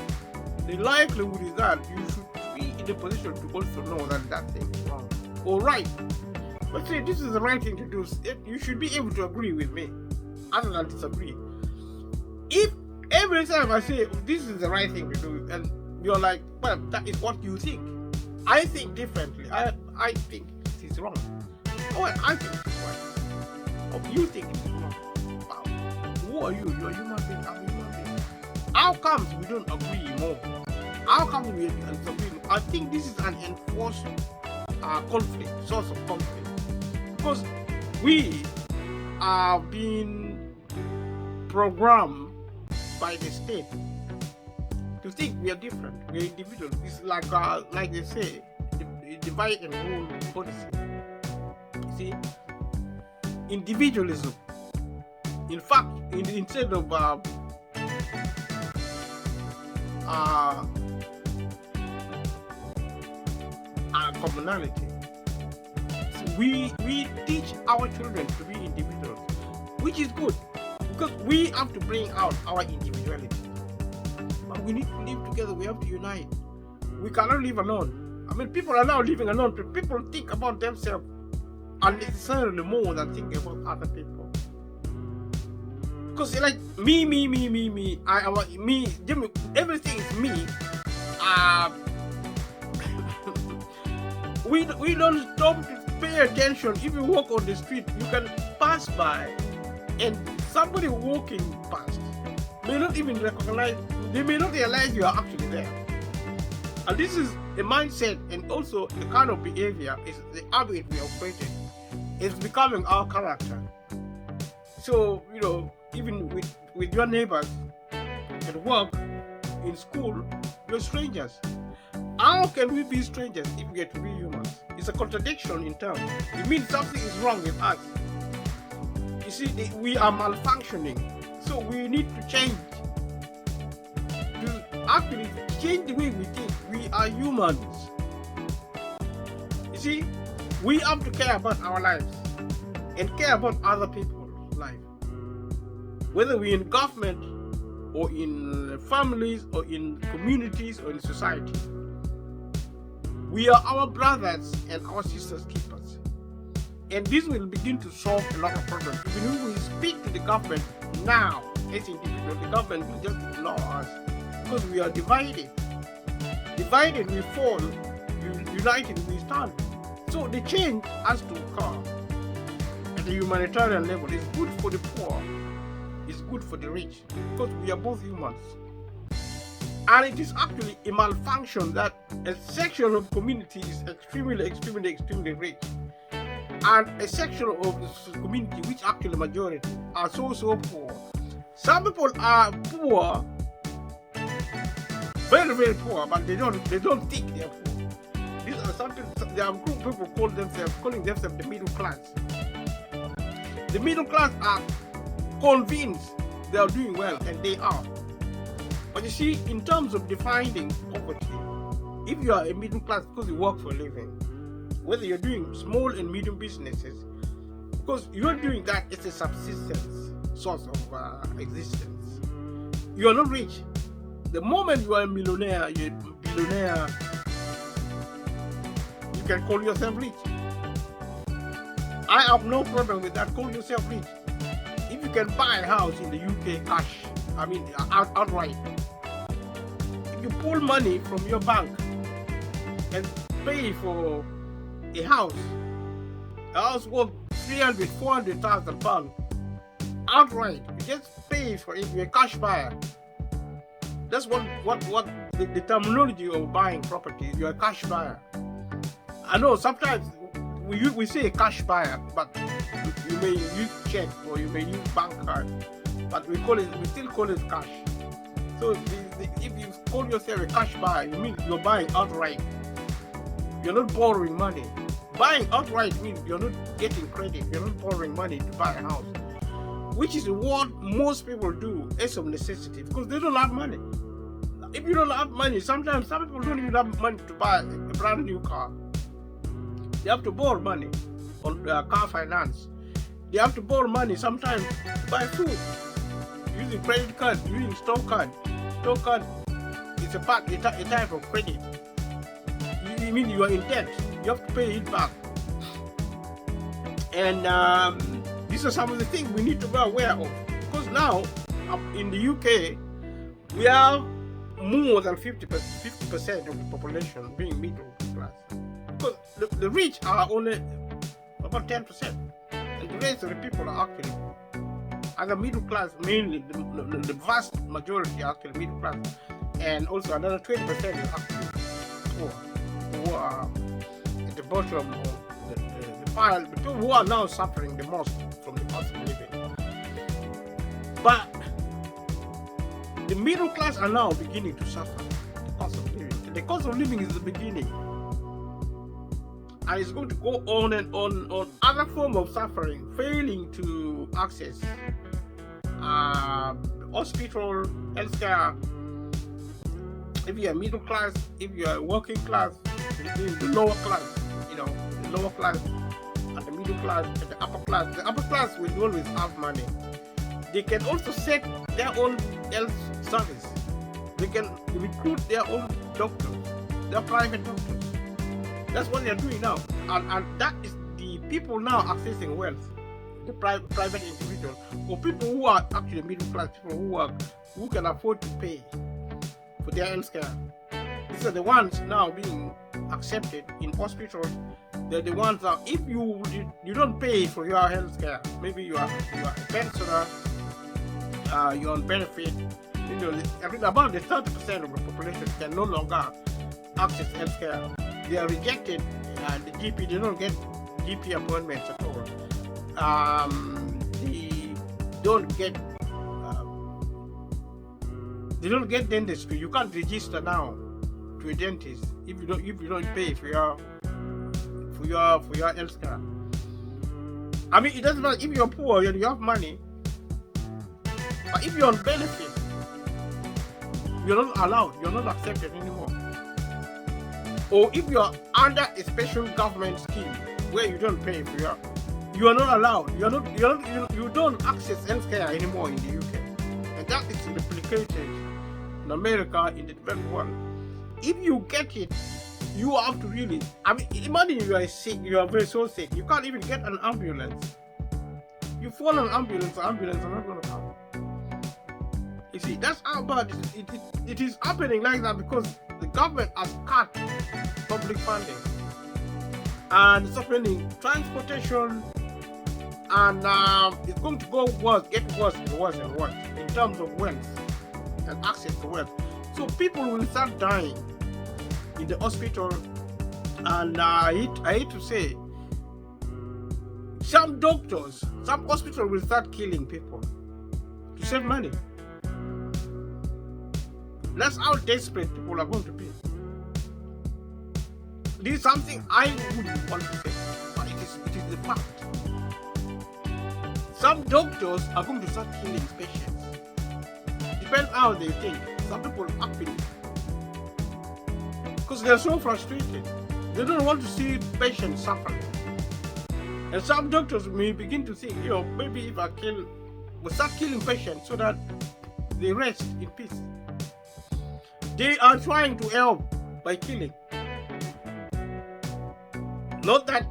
the likelihood is that you should be in a position to also know that that thing is wrong or right. But say this is the right thing to do, you should be able to agree with me, other than disagree. If every time I say this is the right thing to do, and you're like, well, that is what you think. I think differently. I think it is wrong. Oh, I think it is right. Oh, you think it is wrong. Wow. Who are you? You're a human being. I'm a human being. How comes we don't agree more? How comes we disagree? I think this is an enforced conflict, source of conflict. Because we are being programmed by the state to think we are different, we are individuals. It's like they say, the divide and rule policy. See, individualism. In fact, instead of commonality, so we teach our children to be individuals, which is good because we have to bring out our individuality. But we need to live together. We have to unite. We cannot live alone. I mean, people are now living alone. People think about themselves unnecessarily more than thinking about other people. Because like me, Jimmy, everything is me. We don't stop to pay attention. If you walk on the street, you can pass by, and somebody walking past may not even recognize. They may not realize you are actually there. And this is a mindset, and also the kind of behavior is the habit we are operating. It's becoming our character. So, even with your neighbors at work, in school, you're strangers. How can we be strangers if we get to be humans? It's a contradiction in terms. It means something is wrong with us. You see, we are malfunctioning. So we need to change. To actually change the way we think. We are humans. You see, we have to care about our lives and care about other people's lives. Whether we're in government or in families or in communities or in society. We are our brothers and our sisters' keepers. And this will begin to solve a lot of problems. Even if we speak to the government now, as individuals, the government will just ignore us because we are divided. Divided we fall, united we stand. So the change has to occur at the humanitarian level. It's good for the poor, it's good for the rich, because we are both humans. And it is actually a malfunction that a section of community is extremely rich, and a section of the community which actually majority are so poor. Some people are poor, very poor, but they don't think they are poor. These are something. There are group of people calling themselves the middle class. The middle class are convinced they are doing well, and they are. But you see, in terms of defining poverty, if you are a middle class because you work for a living, whether you're doing small and medium businesses, because you're doing that, it's a subsistence source of existence. You are not rich. The moment you are a millionaire, you're a billionaire, you can call yourself rich. I have no problem with that. Call yourself rich. If you can buy a house in the UK cash, outright. If you pull money from your bank and pay for a house worth 300,000, 400,000 pounds, outright, you just pay for it. You're a cash buyer. That's what the terminology of buying property. You're a cash buyer. I know sometimes we say a cash buyer, but you may use check or you may use bank card, but we still call it cash. So if you call yourself a cash buyer, you mean you're buying outright. You're not borrowing money. buying outright means you're not getting credit, you're not borrowing money to buy a house, which is what most people do as of necessity because they don't have money. If you don't have money, sometimes some people don't even have money to buy a brand new car. They have to borrow money on car finance. They have to borrow money sometimes to buy food, using credit card, using store card. Store card is a type of credit. You mean you are in debt, you have to pay it back. And these are some of the things we need to be aware of. Because now, in the UK, we have more than 50% of the population being middle class. Because the rich are only about 10%. And the rest of the people are actually either middle class, mainly the vast majority are actually middle class. And also another 20% is actually poor, who are at the bottom of the pile, the people who are now suffering the most from the cost of living. But the middle class are now beginning to suffer the cost of living. The cost of living is the beginning. And it's going to go on and on other form of suffering, failing to access hospital, healthcare. If you are middle class, if you are working class, the lower class, the lower class, and the middle class, and the upper class. The upper class will always have money. They can also set their own health service. They can recruit their own doctors, their private doctors. That's what they are doing now. And that is the people now accessing wealth, the private individuals, or people who are actually middle class, people who can afford to pay for their health care. These are the ones now being accepted in hospitals. They're the ones that if you don't pay for your health care, maybe you are a pensioner, you're on benefit, about the 30% of the population can no longer access health care. They are rejected, the GP, they don't get GP appointments at all. They don't get dentistry. You can't register now to a dentist if you don't pay for your health care. I mean, it doesn't matter if you're poor and you have money, but if you're on benefit, you're not allowed, you're not accepted anymore. Or if you're under a special government scheme where you don't pay for you are not allowed. You don't access healthcare anymore in the UK, and that is replicated in America, in the developed world. If you get it, you have to really. I mean, imagine you are sick. You are very so sick. You can't even get an ambulance. You fall on an ambulance. The ambulance are not going to come. You see, that's how bad it is happening like that because the government has cut public funding and it's happening transportation, and it's going to get worse and worse and worse in terms of wealth and access to wealth. So people will start dying in the hospital, and I hate to say, some hospitals will start killing people to save money. That's how desperate people are going to be. This is something I wouldn't want to say, but it is the fact. Some doctors are going to start killing patients. Depends how they think. Some people actually, because they are so frustrated, they don't want to see patients suffering. And some doctors may begin to think, maybe if we'll start killing patients so that they rest in peace. They are trying to help by killing. Not that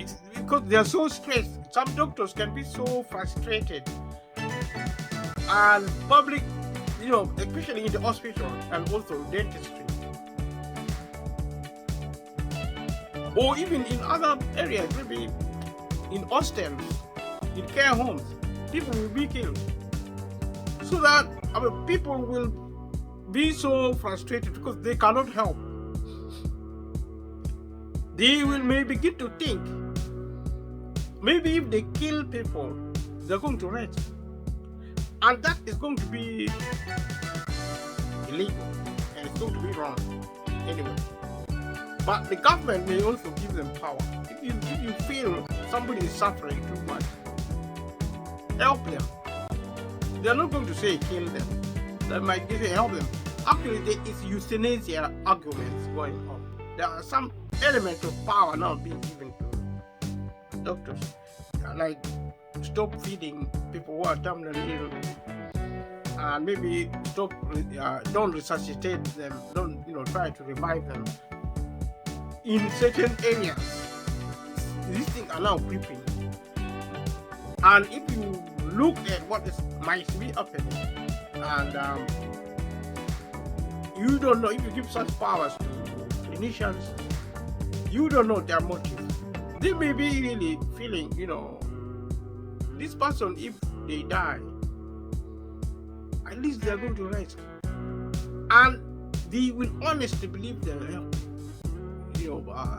it's because they are so stressed. Some doctors can be so frustrated, and public, especially in the hospital and also dentistry, or even in other areas, maybe in hostels, in care homes, people will be killed. So that people will be so frustrated because they cannot help. They may begin to think, maybe if they kill people, they're going to rest. And that is going to be illegal, and it's going to be wrong anyway. But the government may also give them power. If you feel somebody is suffering too much, help them. They're not going to say kill them. They might say help them. Actually, there is euthanasia arguments going on. There are some elements of power now being given to doctors, like stop feeding people who are terminally ill, and maybe stop, don't resuscitate them, don't try to revive them. In certain areas, these things are now creeping, and if you look at what might be happening, and you don't know, if you give such powers to clinicians, you don't know their motives. They may be really feeling, this person, if they die, at least they're going to rest, and they will honestly believe they'll help.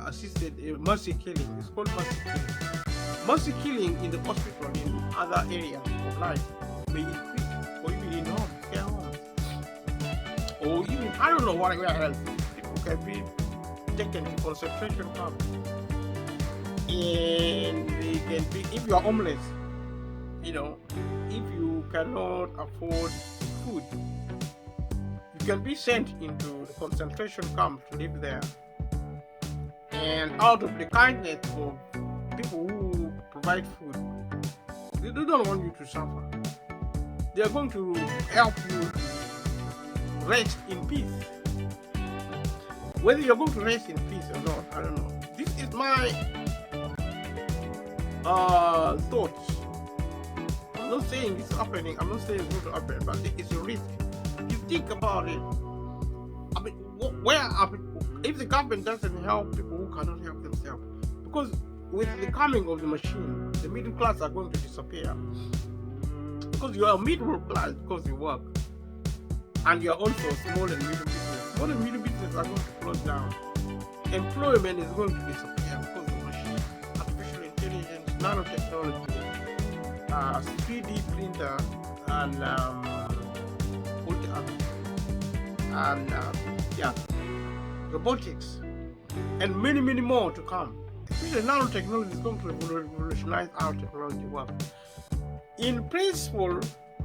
Assisted mercy killing. It's called mercy killing. Mercy killing in the hospital, in other areas of life, may increase, or even in care homes, or even, I don't know where else. People can be taken to concentration camps, and they can be, if you are homeless, if you cannot afford food, you can be sent into the concentration camp to live there. And out of the kindness of people who provide food, they don't want you to suffer. They are going to help you rest in peace. Whether you're going to rest in peace or not, I don't know. This is my thoughts. I'm not saying it's happening. I'm not saying it's going to happen, but it's a risk. If you think about it, I mean, where are people? If the government doesn't help people who cannot help themselves, because with the coming of the machine, the middle class are going to disappear. Because you are middle class because you work, and you are also small and middle business. Small and middle business are going to close down. Employment is going to disappear because of machine, artificial intelligence, nanotechnology, 3D printer, and robotics, and many, many more to come. Especially nanotechnology is going to revolutionize how technology works. In principle,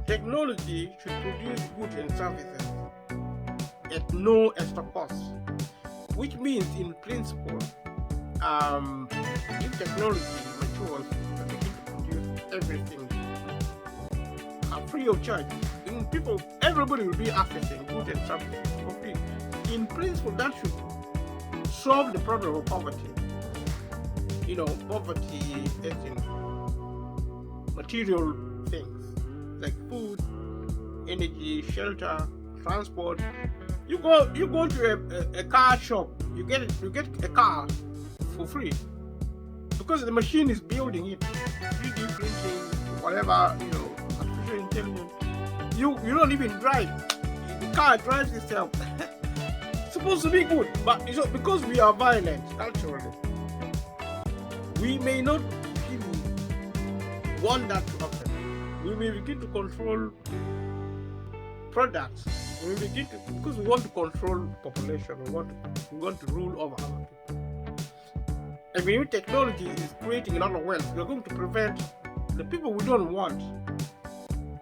technology should produce goods and services at no extra cost, which means, in principle, if technology matures and begin to produce everything free of charge, everybody will be accessing goods and services for free. In principle, that should solve the problem of poverty. Poverty is in material things like food, energy, shelter, transport. You go to a car shop, you get a car for free because the machine is building it, 3D printing, whatever, artificial intelligence. You don't even drive; the car drives itself. Supposed to be good, but because we are violent culturally, we may not really want that to happen. We may begin to control products. Because we want to control population. We want to rule over other people. And when technology is creating a lot of wealth, we are going to prevent the people we don't want.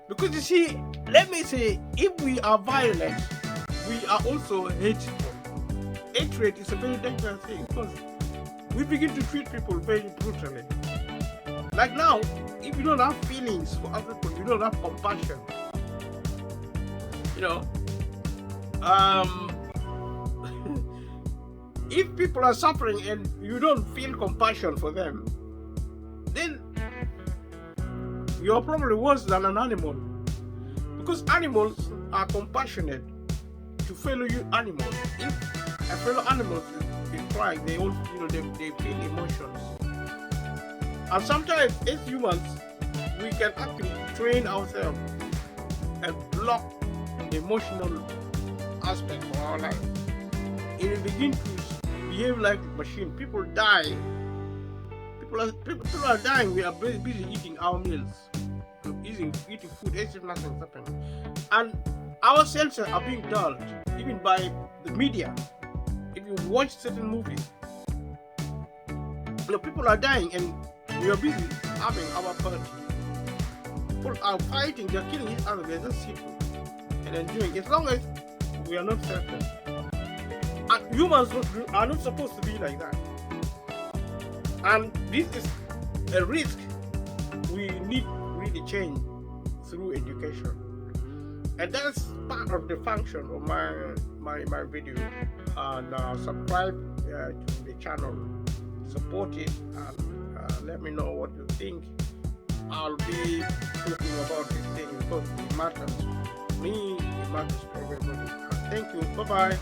Because you see, let me say, if we are violent, we are also hateful. Hatred is a very dangerous thing because we begin to treat people very brutally. Like now, if you don't have feelings for other people, you don't have compassion. If people are suffering and you don't feel compassion for them, then you're probably worse than an animal. Because animals are compassionate to fellow animals. If a fellow animal is crying, they all they feel emotions. And sometimes as humans, we can actually train ourselves and block the emotional aspect of our life. If we begin to behave like a machine, people die. People are dying. We are busy eating our meals, eating food as if nothing's happening. And our senses are being dulled, even by the media. If you watch certain movies, people are dying and we are busy having our party. People are fighting, they're killing each other, they're just sitting and enjoying. As long as we are not selfish. And humans are not supposed to be like that. And this is a risk we need really change through education. And that's part of the function of my video. And subscribe to the channel, support it, and let me know what you think. I'll be talking about this thing because it matters to me, it matters to everybody. Thank you. Bye bye.